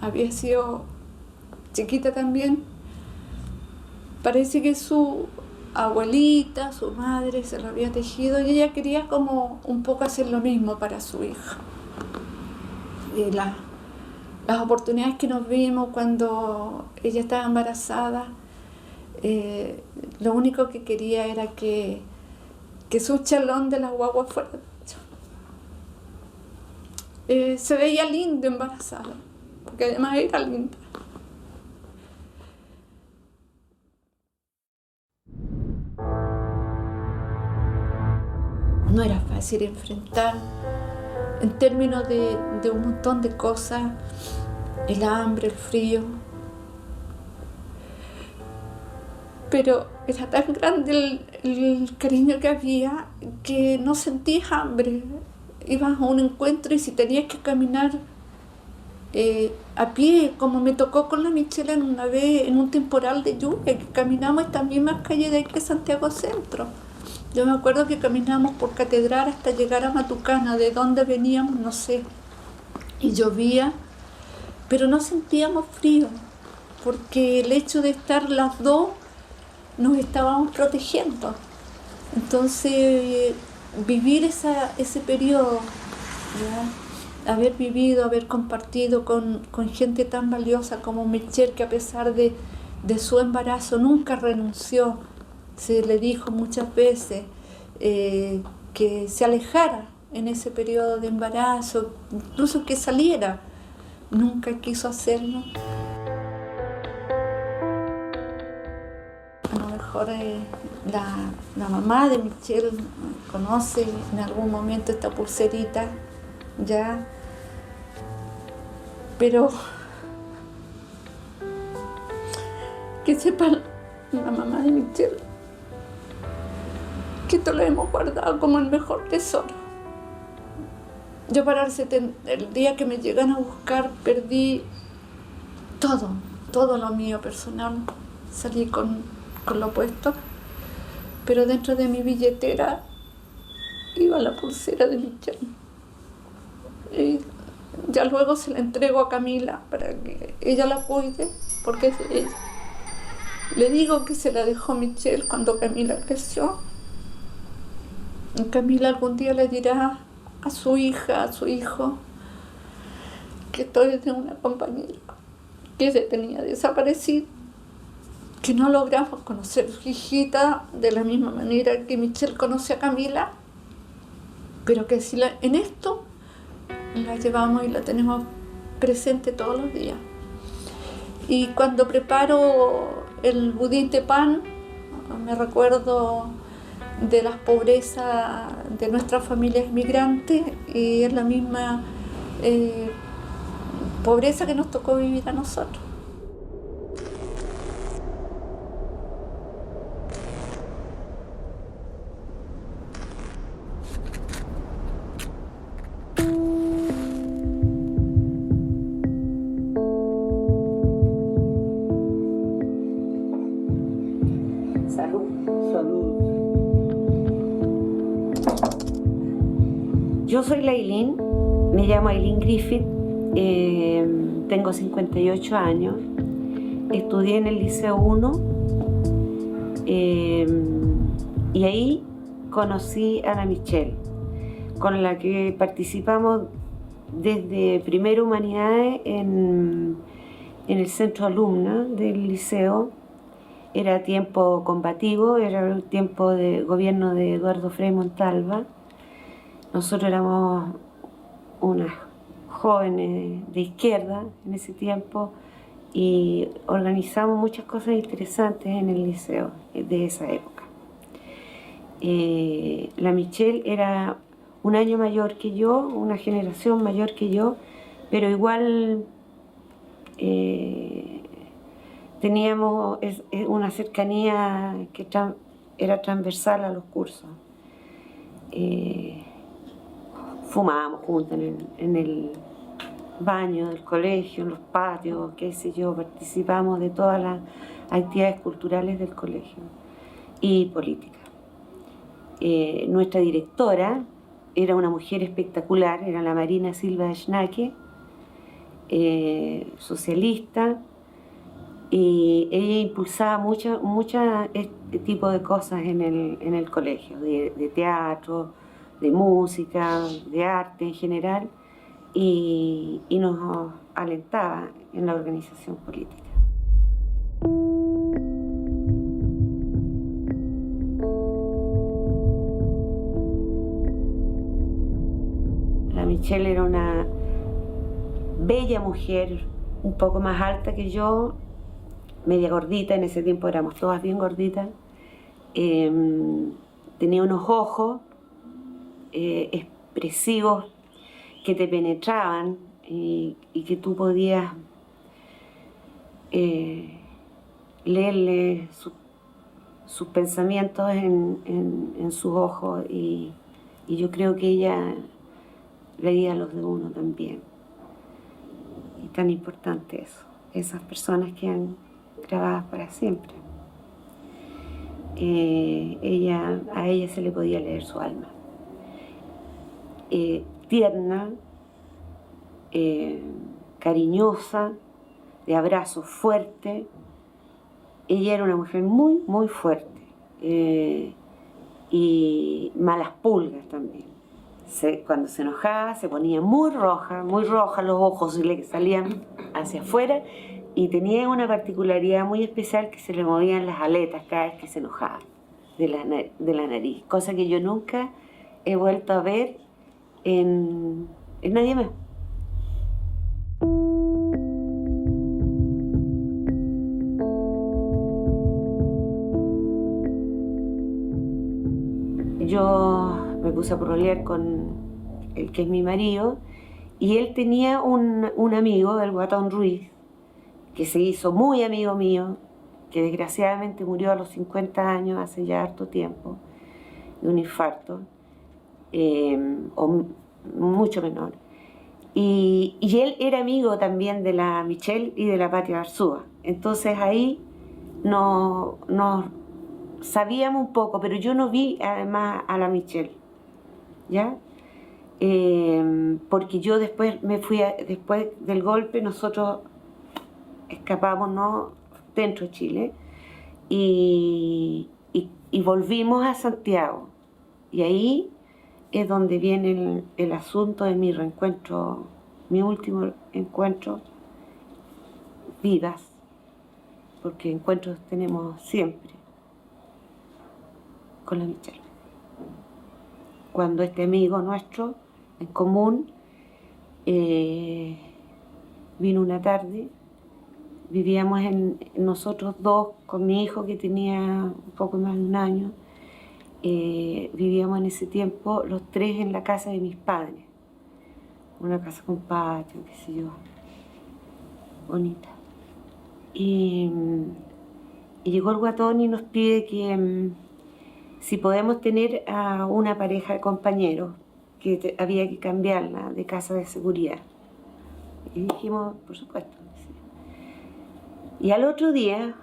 había sido chiquita también. Parece que su abuelita, su madre, se lo había tejido y ella quería como un poco hacer lo mismo para su hija. Y las oportunidades que nos vimos cuando ella estaba embarazada, lo único que quería era que su chalón de la guagua fuera se veía lindo embarazada, porque además era linda. No era fácil enfrentar, en términos de un montón de cosas, el hambre, el frío, pero era tan grande el cariño que había que no sentías hambre. Ibas a un encuentro y si tenías que caminar a pie, como me tocó con la Michelle una vez en un temporal de lluvia, que caminamos esta misma calle de aquí, Santiago Centro. Yo me acuerdo que caminamos por Catedral hasta llegar a Matucana, de donde veníamos, no sé, y llovía, pero no sentíamos frío, porque el hecho de estar las dos nos estábamos protegiendo. Entonces, vivir ese periodo, ¿ya? Haber vivido, haber compartido con gente tan valiosa como Michelle, que a pesar de su embarazo nunca renunció. Se le dijo muchas veces que se alejara en ese periodo de embarazo, incluso que saliera. Nunca quiso hacerlo. A lo mejor la mamá de Michelle conoce en algún momento esta pulserita, ya, pero que sepa la mamá de Michelle que esto lo hemos guardado como el mejor tesoro. Yo para el día que me llegan a buscar perdí todo lo mío personal, salí con lo puesto, pero dentro de mi billetera iba la pulsera de Michelle. Y ya luego se la entrego a Camila para que ella la cuide, porque es de ella. Le digo que se la dejó Michelle cuando Camila creció. Y Camila algún día le dirá a su hija, a su hijo, que esto es de una compañera que se tenía desaparecida que no logramos conocer a su hijita de la misma manera que Michelle conoce a Camila, pero que si en esto la llevamos y la tenemos presente todos los días. Y cuando preparo el budín de pan, me recuerdo de las pobrezas de nuestras familias migrantes, y es la misma pobreza que nos tocó vivir a nosotros. Yo soy Lailín, me llamo Ailín Griffith, tengo 58 años, estudié en el Liceo 1 y ahí conocí a Ana Michelle, con la que participamos desde Primero Humanidades en el centro alumna del liceo. Era tiempo combativo, era el tiempo de gobierno de Eduardo Frei Montalva. Nosotros éramos unas jóvenes de izquierda en ese tiempo y organizamos muchas cosas interesantes en el liceo de esa época. La Michelle era un año mayor que yo, una generación mayor que yo, pero igual teníamos una cercanía que era transversal a los cursos. Fumábamos juntas en el baño del colegio, en los patios, qué sé yo, participamos de todas las actividades culturales del colegio y política. Nuestra directora era una mujer espectacular, era la Marina Silva Schnake, socialista, y ella impulsaba mucho este tipo de cosas en el colegio, de teatro, de música, de arte en general, y nos alentaba en la organización política. La Michelle era una bella mujer, un poco más alta que yo, media gordita, en ese tiempo éramos todas bien gorditas, tenía unos ojos expresivos que te penetraban y que tú podías leerle sus pensamientos en sus ojos, y yo creo que ella leía los de uno también. Y tan importante eso, esas personas que han grabadas para siempre. A ella se le podía leer su alma. Tierna, cariñosa, de abrazo fuerte. Ella era una mujer muy, muy fuerte, y malas pulgas también. Cuando se enojaba se ponía muy roja, los ojos se le salían hacia afuera, y tenía una particularidad muy especial, que se le movían las aletas cada vez que se enojaba de la nariz, cosa que yo nunca he vuelto a ver en nadie más. Yo me puse a pololear con el que es mi marido, y él tenía un amigo, el Guatón Ruiz, que se hizo muy amigo mío, que desgraciadamente murió a los 50 años, hace ya harto tiempo, de un infarto, o mucho menor. Y él era amigo también de la Michelle y de la Patia Arzúa. Entonces ahí nos sabíamos un poco, pero yo no vi además a la Michelle, ¿ya? Porque yo después después del golpe, nosotros escapamos, ¿no?, dentro de Chile, y volvimos a Santiago, y ahí es donde viene el asunto de mi reencuentro, mi último encuentro vivas, porque encuentros tenemos siempre con la Michelle. Cuando este amigo nuestro en común vino una tarde, vivíamos nosotros dos con mi hijo que tenía un poco más de un año, vivíamos en ese tiempo los tres en la casa de mis padres, una casa con patio, qué sé yo, bonita. Y llegó el guatón y nos pide que si podemos tener a una pareja de compañeros, que había que cambiarla de casa de seguridad. Y dijimos, por supuesto. Y al otro día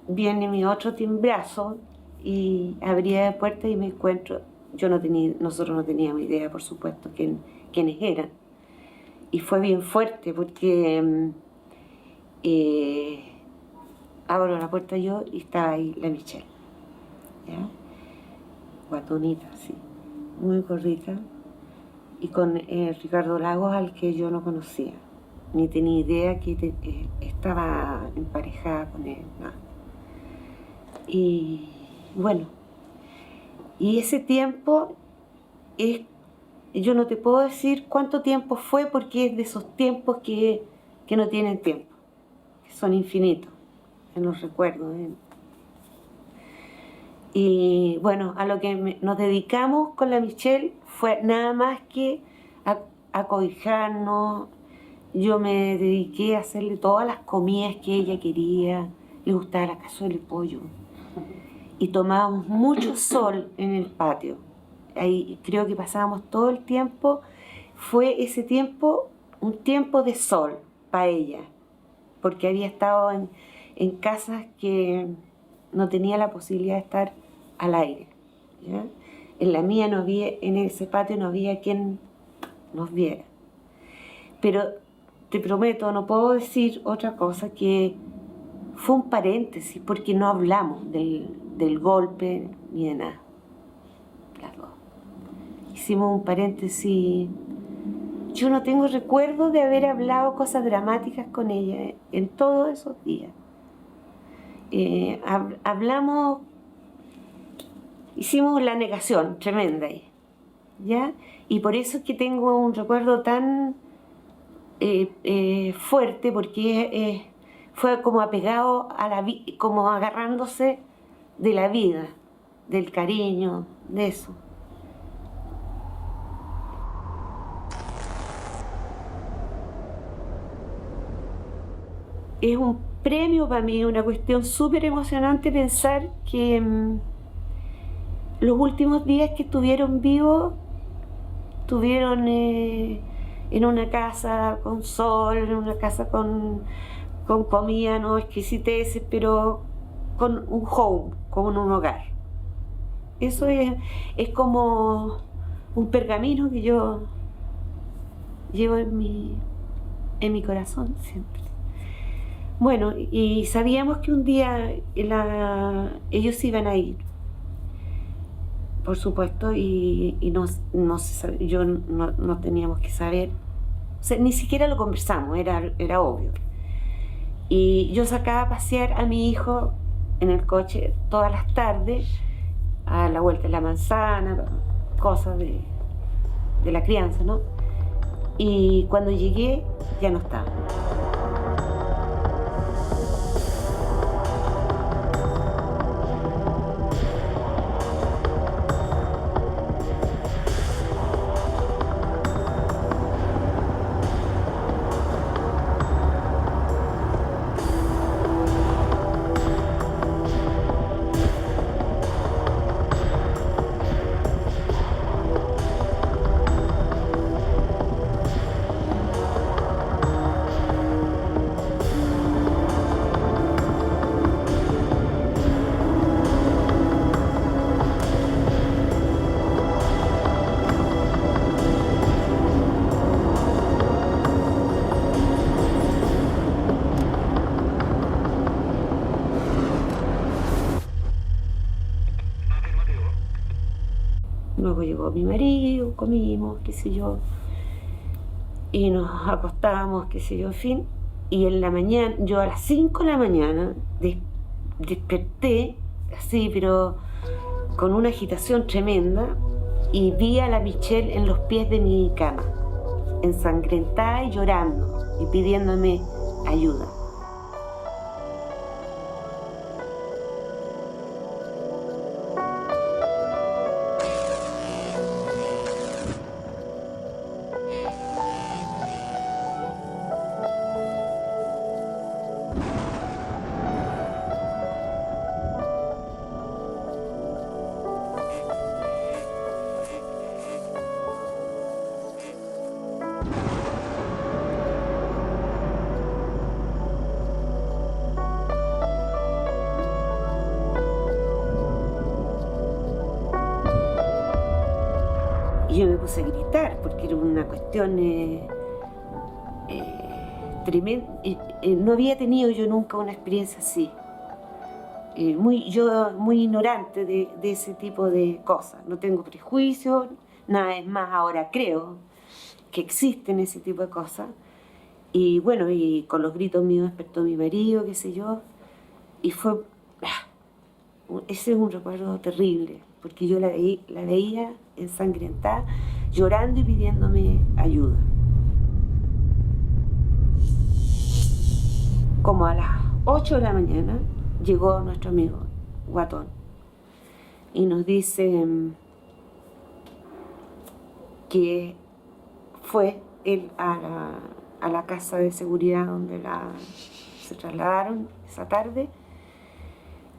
viene mi otro timbrazo y abría la puerta y me encuentro, nosotros no teníamos idea, por supuesto, quiénes eran. Y fue bien fuerte porque abro la puerta yo y estaba ahí la Michelle, ¿ya? Guatonita, sí, muy gordita, y con Ricardo Lagos, al que yo no conocía, ni tenía idea que estaba emparejada con él, nada. Y bueno, y ese tiempo yo no te puedo decir cuánto tiempo fue, porque es de esos tiempos que no tienen tiempo, que son infinitos en los recuerdos. Y bueno, a lo que nos dedicamos con la Michelle fue nada más que a cobijarnos. Yo me dediqué a hacerle todas las comidas que ella quería, le gustaba la cazuela de pollo. Y tomábamos mucho sol en el patio. Ahí creo que pasábamos todo el tiempo. Fue ese tiempo un tiempo de sol para ella, porque había estado en casas que no tenía la posibilidad de estar al aire, ¿ya? En la mía no había, en ese patio no había quien nos viera. Pero te prometo, no puedo decir otra cosa, que fue un paréntesis, porque no hablamos del golpe ni de nada. Las dos. Hicimos un paréntesis. Yo no tengo recuerdo de haber hablado cosas dramáticas con ella en todos esos días. Hablamos, hicimos la negación tremenda ahí, ¿ya? Y por eso es que tengo un recuerdo tan fuerte, porque fue como apegado a la vida, como agarrándose de la vida, del cariño, de eso. Es un premio para mí, una cuestión súper emocionante pensar que los últimos días que estuvieron vivos, estuvieron en una casa con sol, en una casa con comida, no exquisiteces, pero con un home, con un hogar. Eso es como un pergamino que yo llevo en mi corazón siempre. Bueno, y sabíamos que un día ellos iban a ir, por supuesto, y no teníamos que saber, o sea, ni siquiera lo conversamos, era obvio. Y yo sacaba a pasear a mi hijo en el coche todas las tardes, a la vuelta de la manzana, cosas de la crianza, ¿no? Y cuando llegué, ya no estaba. Luego llegó mi marido, comimos, qué sé yo, y nos acostábamos, qué sé yo, en fin. Y en la mañana, yo a las 5 de la mañana, desperté así, pero con una agitación tremenda, y vi a la Michelle en los pies de mi cama, ensangrentada y llorando y pidiéndome ayuda. Y yo me puse a gritar porque era una cuestión tremenda. No había tenido yo nunca una experiencia así. Yo muy ignorante de ese tipo de cosas. No tengo prejuicios, nada es más, ahora creo que existen ese tipo de cosas. Y bueno, y con los gritos míos despertó mi marido, qué sé yo. Y fue... Ese es un recuerdo terrible, porque yo la veía ensangrentada, llorando y pidiéndome ayuda. Como a las 8 de la mañana llegó nuestro amigo Guatón y nos dice que fue él a la casa de seguridad donde se trasladaron esa tarde,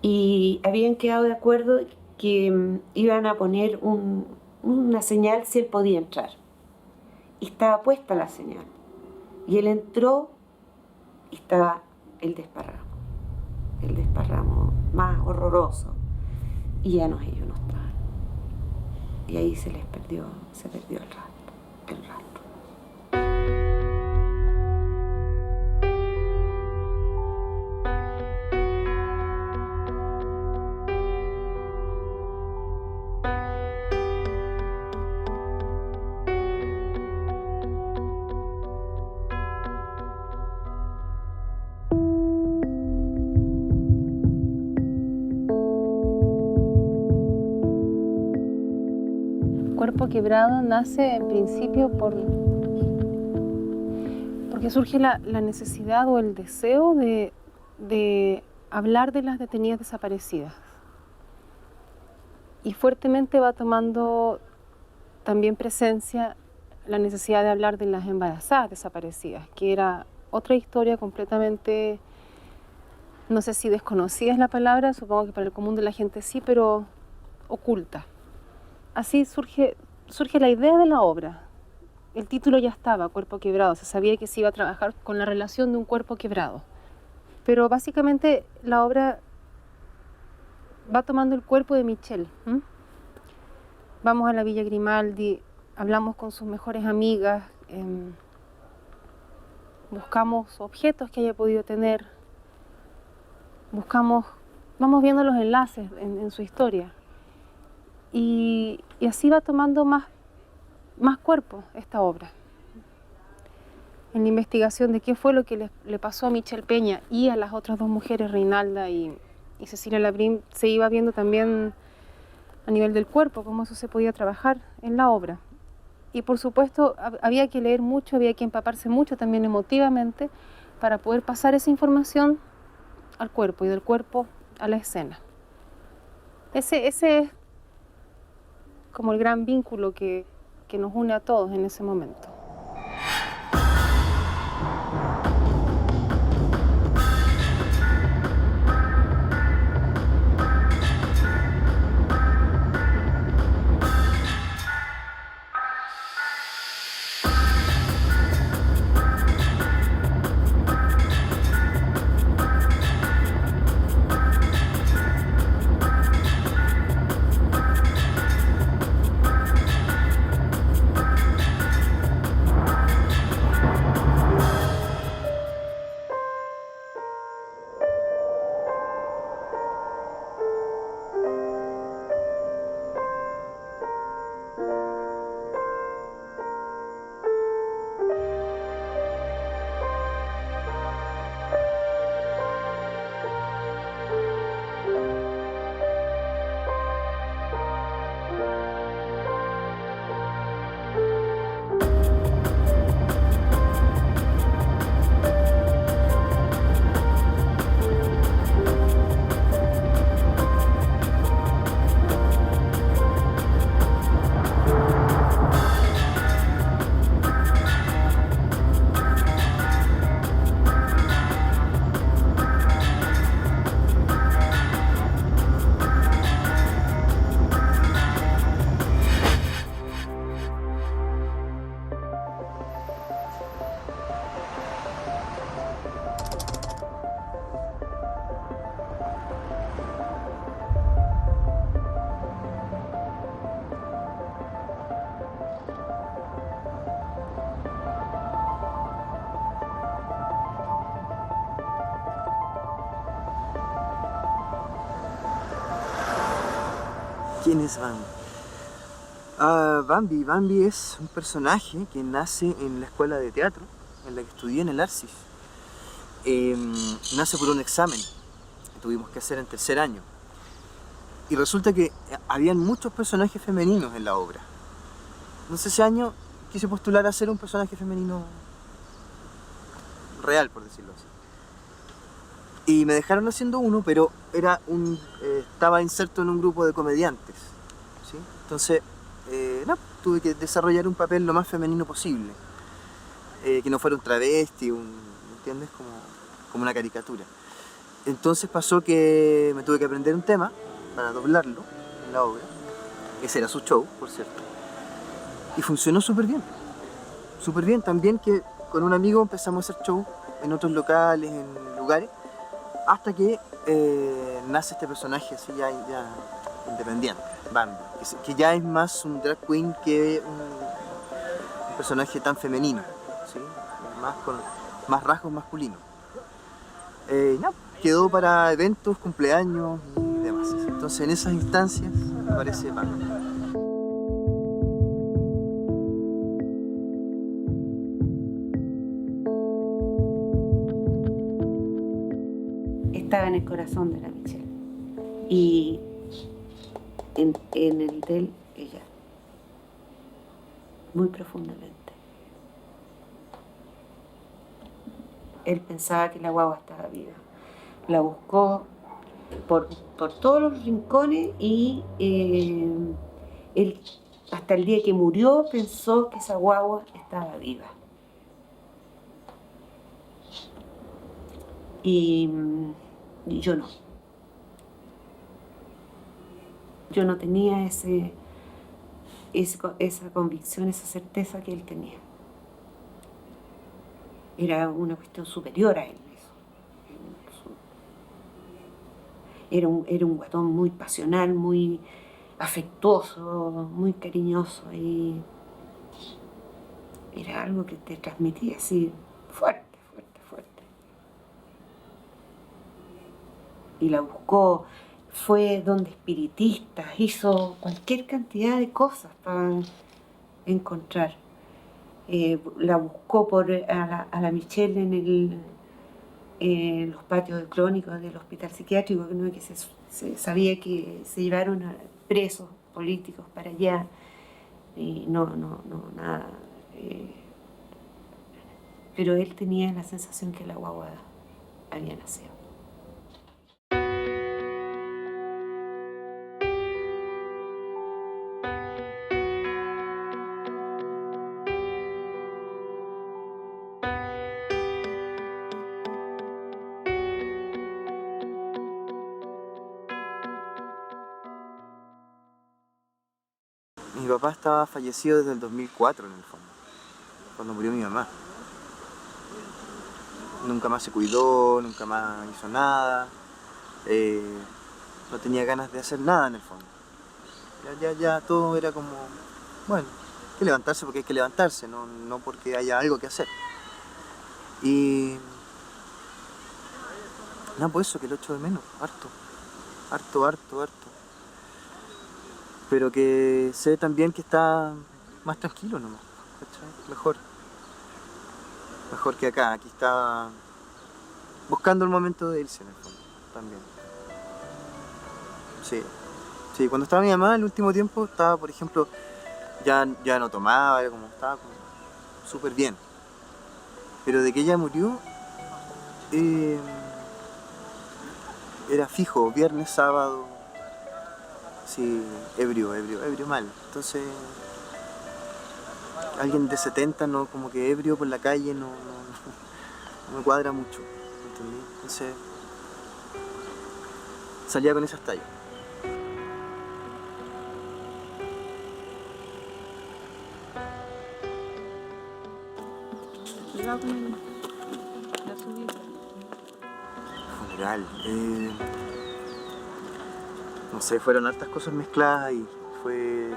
y habían quedado de acuerdo que iban a poner una señal si él podía entrar. Y estaba puesta la señal. Y él entró y estaba el desparramo más horroroso. Y ya ellos no estaban. Y ahí se perdió el rastro. Cuerpo Quebrado nace en principio porque surge la necesidad o el deseo de hablar de las detenidas desaparecidas. Y fuertemente va tomando también presencia la necesidad de hablar de las embarazadas desaparecidas, que era otra historia completamente, no sé si desconocida es la palabra, supongo que para el común de la gente sí, pero oculta. Así surge la idea de la obra. El título ya estaba, Cuerpo Quebrado. Se sabía que se iba a trabajar con la relación de un cuerpo quebrado. Pero básicamente la obra va tomando el cuerpo de Michelle. Vamos a la Villa Grimaldi, hablamos con sus mejores amigas, buscamos objetos que haya podido tener, vamos viendo los enlaces en su historia. Y así va tomando más cuerpo esta obra. En la investigación de qué fue lo que le pasó a Michelle Peña y a las otras dos mujeres, Reinalda y Cecilia Labrín, se iba viendo también a nivel del cuerpo, cómo eso se podía trabajar en la obra. Y por supuesto había que leer mucho, había que empaparse mucho también emotivamente para poder pasar esa información al cuerpo y del cuerpo a la escena. Ese es como el gran vínculo que nos une a todos en ese momento. ¿Quién es Bambi? Bambi es un personaje que nace en la escuela de teatro, en la que estudié en el Arcis. Nace por un examen que tuvimos que hacer en tercer año. Y resulta que habían muchos personajes femeninos en la obra. Entonces ese año quise postular a ser un personaje femenino real, por decirlo así. Y me dejaron haciendo uno, pero estaba inserto en un grupo de comediantes, ¿sí? Entonces, tuve que desarrollar un papel lo más femenino posible. Que no fuera un travesti, ¿me entiendes? Como una caricatura. Entonces pasó que me tuve que aprender un tema para doblarlo en la obra. Ese era su show, por cierto. Y funcionó súper bien. Súper bien. También que con un amigo empezamos a hacer show en otros locales, en lugares, hasta que nace este personaje así ya independiente, Bambi, que ya es más un drag queen que un personaje tan femenino, ¿sí? Con más rasgos masculinos. Quedó para eventos, cumpleaños y demás. Entonces en esas instancias aparece Bambi. Estaba en el corazón de la Michelle y en el de él, ella, muy profundamente. Él pensaba que la guagua estaba viva, la buscó por todos los rincones y él hasta el día que murió pensó que esa guagua estaba viva. Y yo no. Yo no tenía esa convicción, esa certeza que él tenía. Era una cuestión superior a él. Era un guatón muy pasional, muy afectuoso, muy cariñoso y era algo que te transmitía así fuerte. Y la buscó, fue donde espiritistas, hizo cualquier cantidad de cosas para encontrar. La buscó a la Michelle en los patios de crónicos del hospital psiquiátrico, ¿no? Que se sabía que se llevaron a presos políticos para allá. Y nada. Pero él tenía la sensación que la guagua había nacido. Mi papá estaba fallecido desde el 2004 en el fondo, cuando murió mi mamá. Nunca más se cuidó, nunca más hizo nada, no tenía ganas de hacer nada en el fondo. Ya todo era como, bueno, hay que levantarse porque hay que levantarse, no porque haya algo que hacer. Y nada, pues eso, que lo echo de menos, harto. Pero que sé también que está más tranquilo nomás, ¿cachai? Mejor que acá. Aquí está buscando el momento de irse en el fondo, también. Sí, cuando estaba mi mamá el último tiempo estaba, por ejemplo, ya no tomaba, estaba como súper bien. Pero de que ella murió, era fijo, viernes, sábado. Sí, ebrio mal. Entonces, alguien de 70, no, como que ebrio por la calle, no me cuadra mucho, ¿entendí? Entonces, salía con esas tallas. Funeral. No sé, fueron hartas cosas mezcladas y fue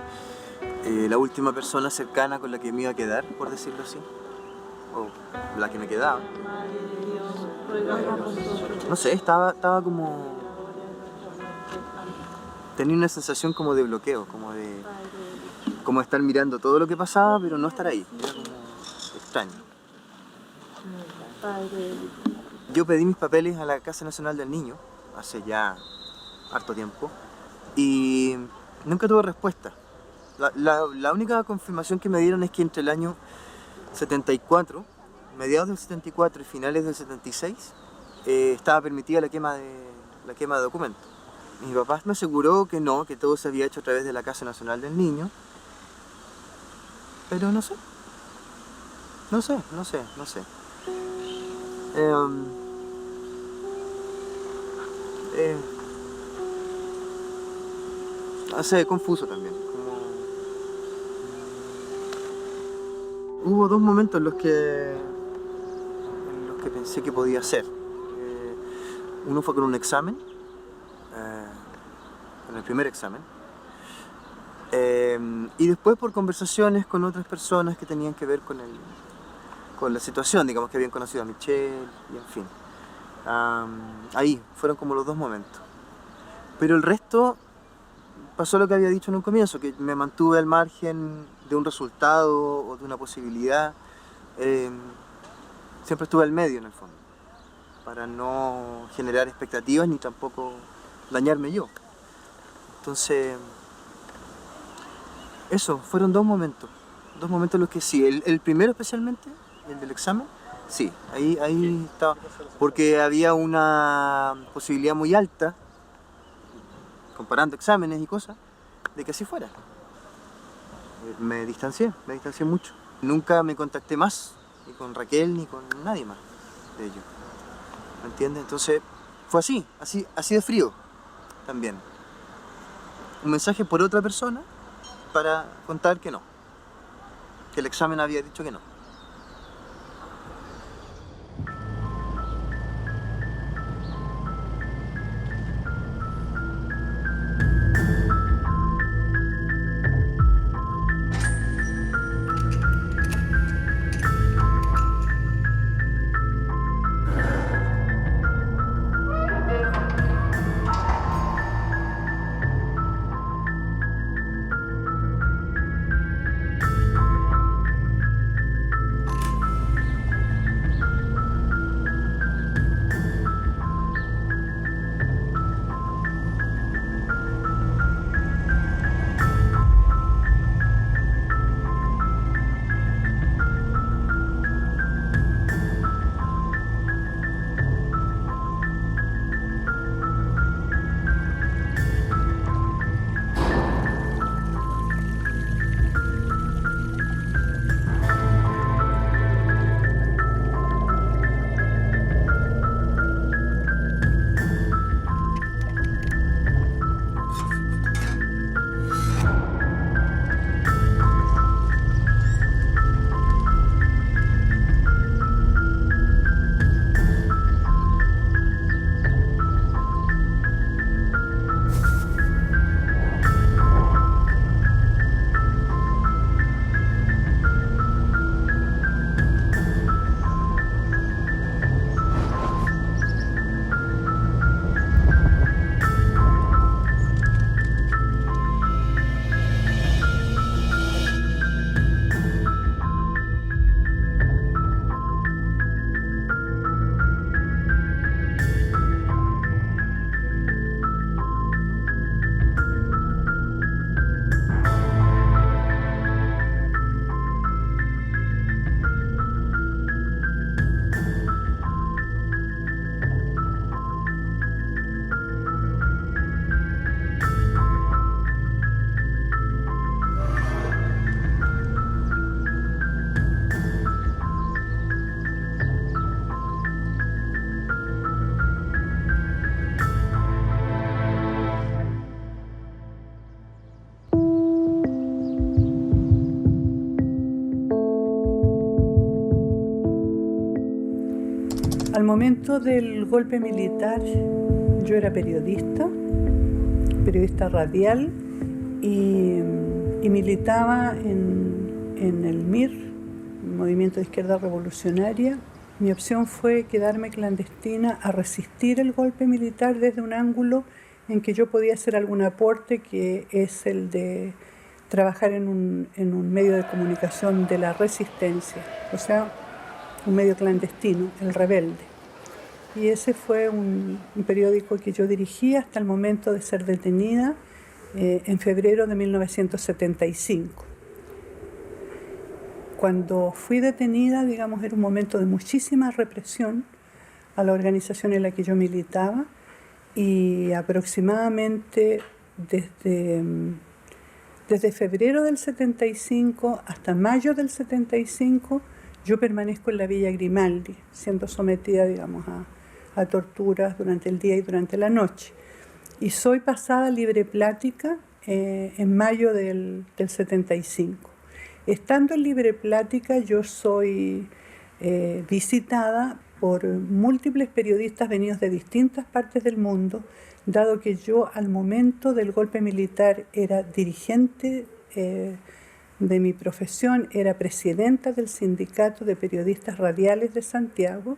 la última persona cercana con la que me iba a quedar, por decirlo así. O la que me quedaba. No sé, estaba como tenía una sensación como de bloqueo, como de estar mirando todo lo que pasaba, pero no estar ahí. Era como extraño. Yo pedí mis papeles a la Casa Nacional del Niño hace ya harto tiempo y nunca tuve respuesta. La única confirmación que me dieron es que entre el año 74, mediados del 74 y finales del 76, estaba permitida la quema de documentos. Mi papá me aseguró que no, que todo se había hecho a través de la Casa Nacional del Niño, pero no sé. No sé. No sé, confuso también. Hubo dos momentos en los que pensé que podía ser. Uno fue con un examen, con el primer examen, y después por conversaciones con otras personas que tenían que ver con la situación, digamos que habían conocido a Michelle y en fin. Ahí fueron como los dos momentos. Pero el resto pasó lo que había dicho en un comienzo, que me mantuve al margen de un resultado o de una posibilidad. Siempre estuve al medio en el fondo, para no generar expectativas ni tampoco dañarme yo. Entonces, eso, fueron dos momentos en los que sí, el primero especialmente, el del examen, sí, ahí estaba, porque había una posibilidad muy alta, comparando exámenes y cosas, de que así fuera. Me distancié mucho. Nunca me contacté más, ni con Raquel, ni con nadie más de ellos. ¿Me entiendes? Entonces, fue así de frío también. Un mensaje por otra persona para contar que no. Que el examen había dicho que no. Al momento del golpe militar, yo era periodista radial y militaba en el MIR, Movimiento de Izquierda Revolucionaria. Mi opción fue quedarme clandestina a resistir el golpe militar desde un ángulo en que yo podía hacer algún aporte, que es el de trabajar en un medio de comunicación de la resistencia, o sea, un medio clandestino, El Rebelde. Y ese fue un periódico que yo dirigí hasta el momento de ser detenida en febrero de 1975. Cuando fui detenida, digamos, era un momento de muchísima represión a la organización en la que yo militaba, y aproximadamente desde febrero del 75 hasta mayo del 75 yo permanezco en la Villa Grimaldi, siendo sometida, digamos, a torturas durante el día y durante la noche. Y soy pasada a libre plática en mayo del 75. Estando en libre plática, yo soy visitada por múltiples periodistas venidos de distintas partes del mundo, dado que yo al momento del golpe militar era dirigente de mi profesión, era presidenta del Sindicato de Periodistas Radiales de Santiago,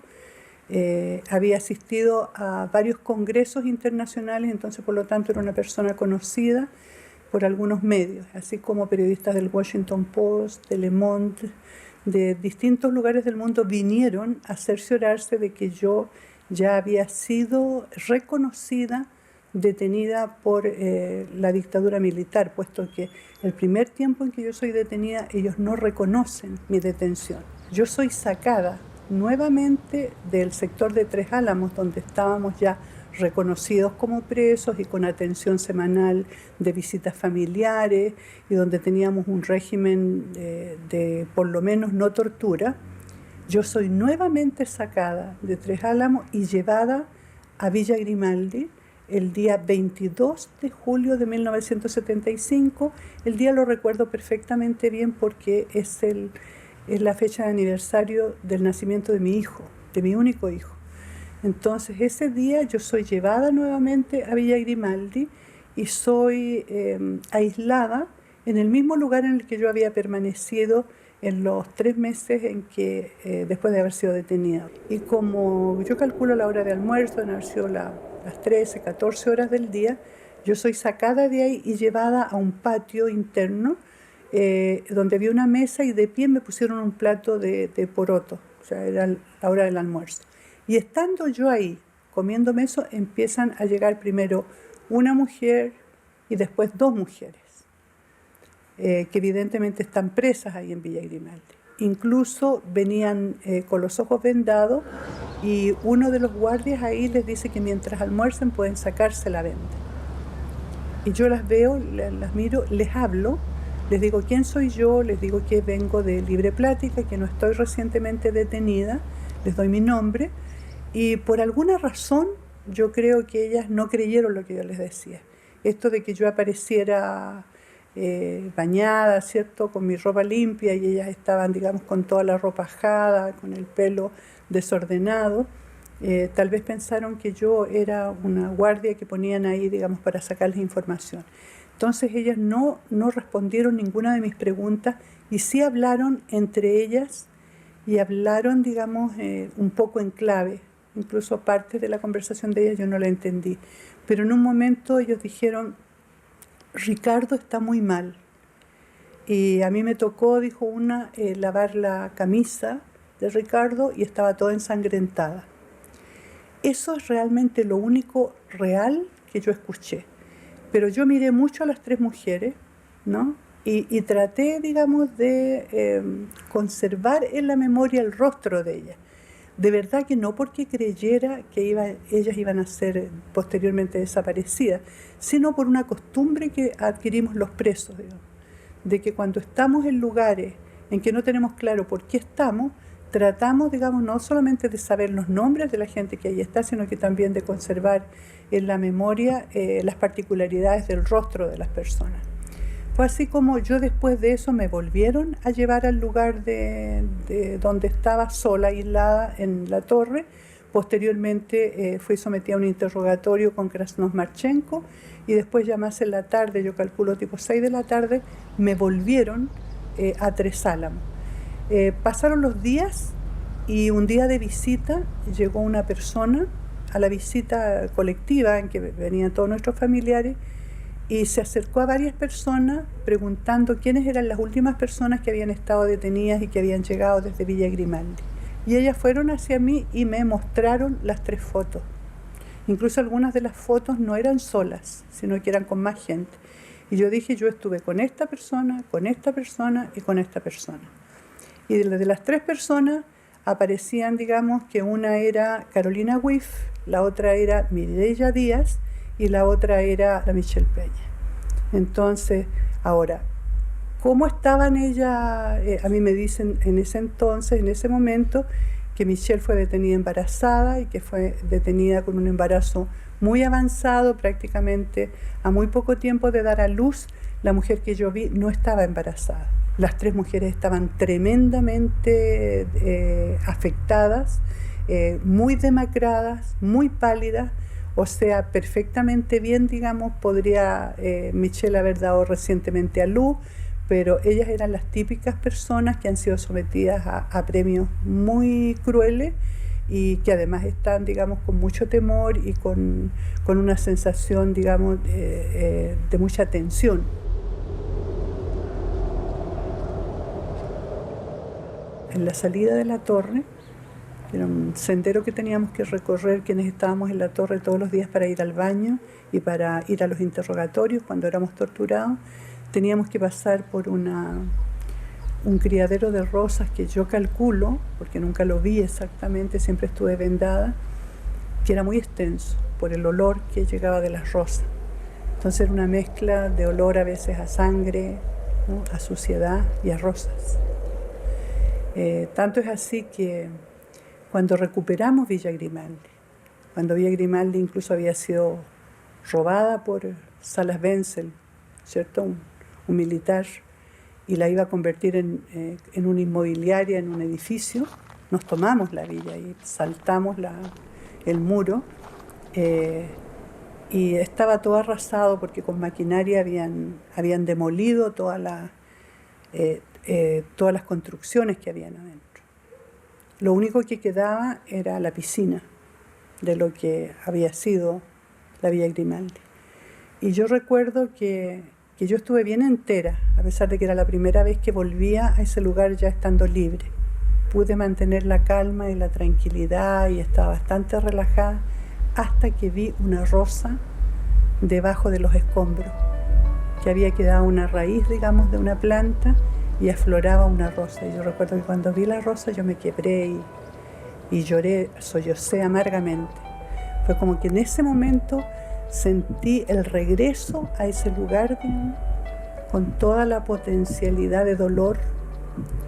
había asistido a varios congresos internacionales, entonces por lo tanto era una persona conocida por algunos medios, así como periodistas del Washington Post, de Le Monde, de distintos lugares del mundo vinieron a cerciorarse de que yo ya había sido reconocida, detenida por la dictadura militar, puesto que el primer tiempo en que yo soy detenida, ellos no reconocen mi detención. Yo soy sacada nuevamente del sector de Tres Álamos, donde estábamos ya reconocidos como presos y con atención semanal de visitas familiares, y donde teníamos un régimen de por lo menos no tortura. Yo soy nuevamente sacada de Tres Álamos y llevada a Villa Grimaldi el día 22 de julio de 1975. El día lo recuerdo perfectamente bien porque es la fecha de aniversario del nacimiento de mi hijo, de mi único hijo. Entonces ese día yo soy llevada nuevamente a Villa Grimaldi y soy aislada en el mismo lugar en el que yo había permanecido en los 3 meses en que después de haber sido detenida. Y como yo calculo la hora de almuerzo, deben haber sido las 13, 14 horas del día, yo soy sacada de ahí y llevada a un patio interno donde había una mesa, y de pie me pusieron un plato de poroto, o sea, era la hora del almuerzo. Y estando yo ahí, comiéndome eso, empiezan a llegar primero una mujer y después 2 mujeres, que evidentemente están presas ahí en Villa Grimaldi. Incluso venían con los ojos vendados, y uno de los guardias ahí les dice que mientras almuercen pueden sacarse la venda. Y yo las veo, las miro, les hablo, les digo quién soy yo, les digo que vengo de libre plática, que no estoy recientemente detenida, les doy mi nombre, y por alguna razón yo creo que ellas no creyeron lo que yo les decía. Esto de que yo apareciera bañada, ¿cierto?, con mi ropa limpia, y ellas estaban, digamos, con toda la ropa ajada, con el pelo desordenado. Tal vez pensaron que yo era una guardia que ponían ahí, digamos, para sacarles información. Entonces ellas no respondieron ninguna de mis preguntas, y sí hablaron entre ellas, y hablaron, digamos, un poco en clave. Incluso parte de la conversación de ellas yo no la entendí. Pero en un momento ellos dijeron: Ricardo está muy mal. Y a mí me tocó, dijo una, lavar la camisa de Ricardo, y estaba toda ensangrentada. Eso es realmente lo único real que yo escuché. Pero yo miré mucho a las 3 mujeres, ¿no? Y traté, digamos, de conservar en la memoria el rostro de ellas. De verdad que no porque creyera que ellas iban a ser posteriormente desaparecidas, sino por una costumbre que adquirimos los presos, digamos, de que cuando estamos en lugares en que no tenemos claro por qué estamos, tratamos, digamos, no solamente de saber los nombres de la gente que ahí está, sino que también de conservar en la memoria las particularidades del rostro de las personas. Fue así como yo después de eso me volvieron a llevar al lugar de donde estaba sola, aislada en la torre. Posteriormente fui sometida a un interrogatorio con Krasnomarchenko, y después ya más en la tarde, yo calculo tipo 6 de la tarde, me volvieron a Tres Álamos. Pasaron los días, y un día de visita llegó una persona a la visita colectiva en que venían todos nuestros familiares y se acercó a varias personas preguntando quiénes eran las últimas personas que habían estado detenidas y que habían llegado desde Villa Grimaldi. Y ellas fueron hacia mí y me mostraron las 3 fotos. Incluso algunas de las fotos no eran solas, sino que eran con más gente. Y yo dije, yo estuve con esta persona y con esta persona. Y de las 3 personas aparecían, digamos, que una era Carolina Wiff, la otra era Mireya Díaz y la otra era la Michelle Peña. Entonces, ahora, ¿cómo estaban ellas? A mí me dicen en ese entonces, en ese momento, que Michelle fue detenida embarazada y que fue detenida con un embarazo muy avanzado, prácticamente a muy poco tiempo de dar a luz. La mujer que yo vi no estaba embarazada. Las 3 mujeres estaban tremendamente afectadas, muy demacradas, muy pálidas, o sea, perfectamente bien, digamos, podría Michelle haber dado recientemente a luz, pero ellas eran las típicas personas que han sido sometidas a premios muy crueles y que además están, digamos, con mucho temor y con una sensación, digamos, de mucha tensión. En la salida de la torre, era un sendero que teníamos que recorrer quienes estábamos en la torre todos los días para ir al baño y para ir a los interrogatorios cuando éramos torturados, teníamos que pasar por un criadero de rosas que yo calculo, porque nunca lo vi exactamente, siempre estuve vendada, que era muy extenso por el olor que llegaba de las rosas. Entonces era una mezcla de olor a veces a sangre, ¿no?, a suciedad y a rosas. Tanto es así que cuando recuperamos Villa Grimaldi, cuando Villa Grimaldi incluso había sido robada por Salas Wenzel, ¿cierto?, un militar, y la iba a convertir en una inmobiliaria, en un edificio, nos tomamos la villa y saltamos el muro, y estaba todo arrasado porque con maquinaria habían demolido todas las construcciones que habían adentro. Lo único que quedaba era la piscina de lo que había sido la Villa Grimaldi. Y yo recuerdo que yo estuve bien entera, a pesar de que era la primera vez que volvía a ese lugar ya estando libre. Pude mantener la calma y la tranquilidad y estaba bastante relajada hasta que vi una rosa debajo de los escombros, que había quedado una raíz, digamos, de una planta y afloraba una rosa. Y yo recuerdo que cuando vi la rosa yo me quebré y lloré, sollocé amargamente. Fue como que en ese momento sentí el regreso a ese lugar, digamos, con toda la potencialidad de dolor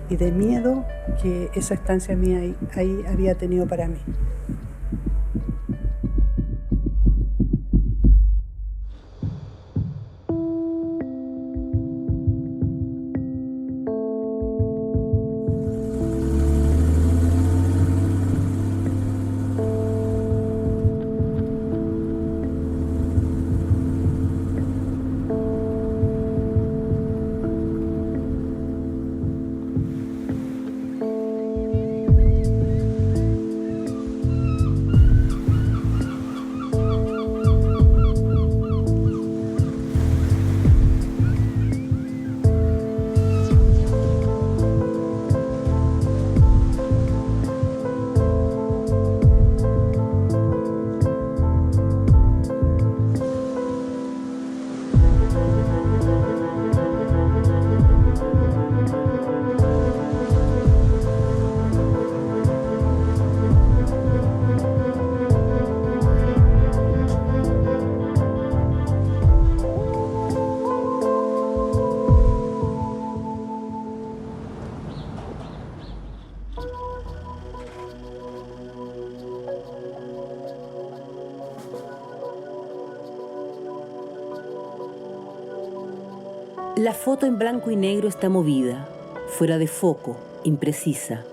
y de miedo que esa estancia mía ahí había tenido para mí. La foto en blanco y negro está movida, fuera de foco, imprecisa.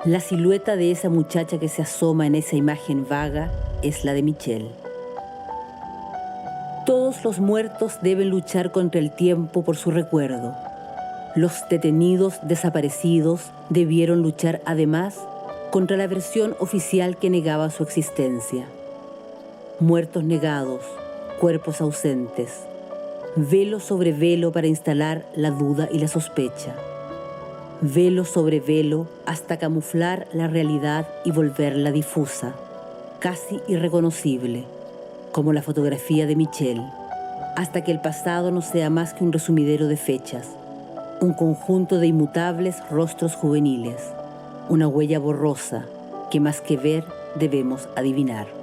La silueta de esa muchacha que se asoma en esa imagen vaga es la de Michelle. Todos los muertos deben luchar contra el tiempo por su recuerdo. Los detenidos desaparecidos debieron luchar además contra la versión oficial que negaba su existencia. muertos negados, cuerpos ausentes, velo sobre velo para instalar la duda y la sospecha, velo sobre velo hasta camuflar la realidad y volverla difusa, casi irreconocible, como la fotografía de Michel, hasta que el pasado no sea más que un resumidero de fechas, un conjunto de inmutables rostros juveniles, una huella borrosa que más que ver debemos adivinar.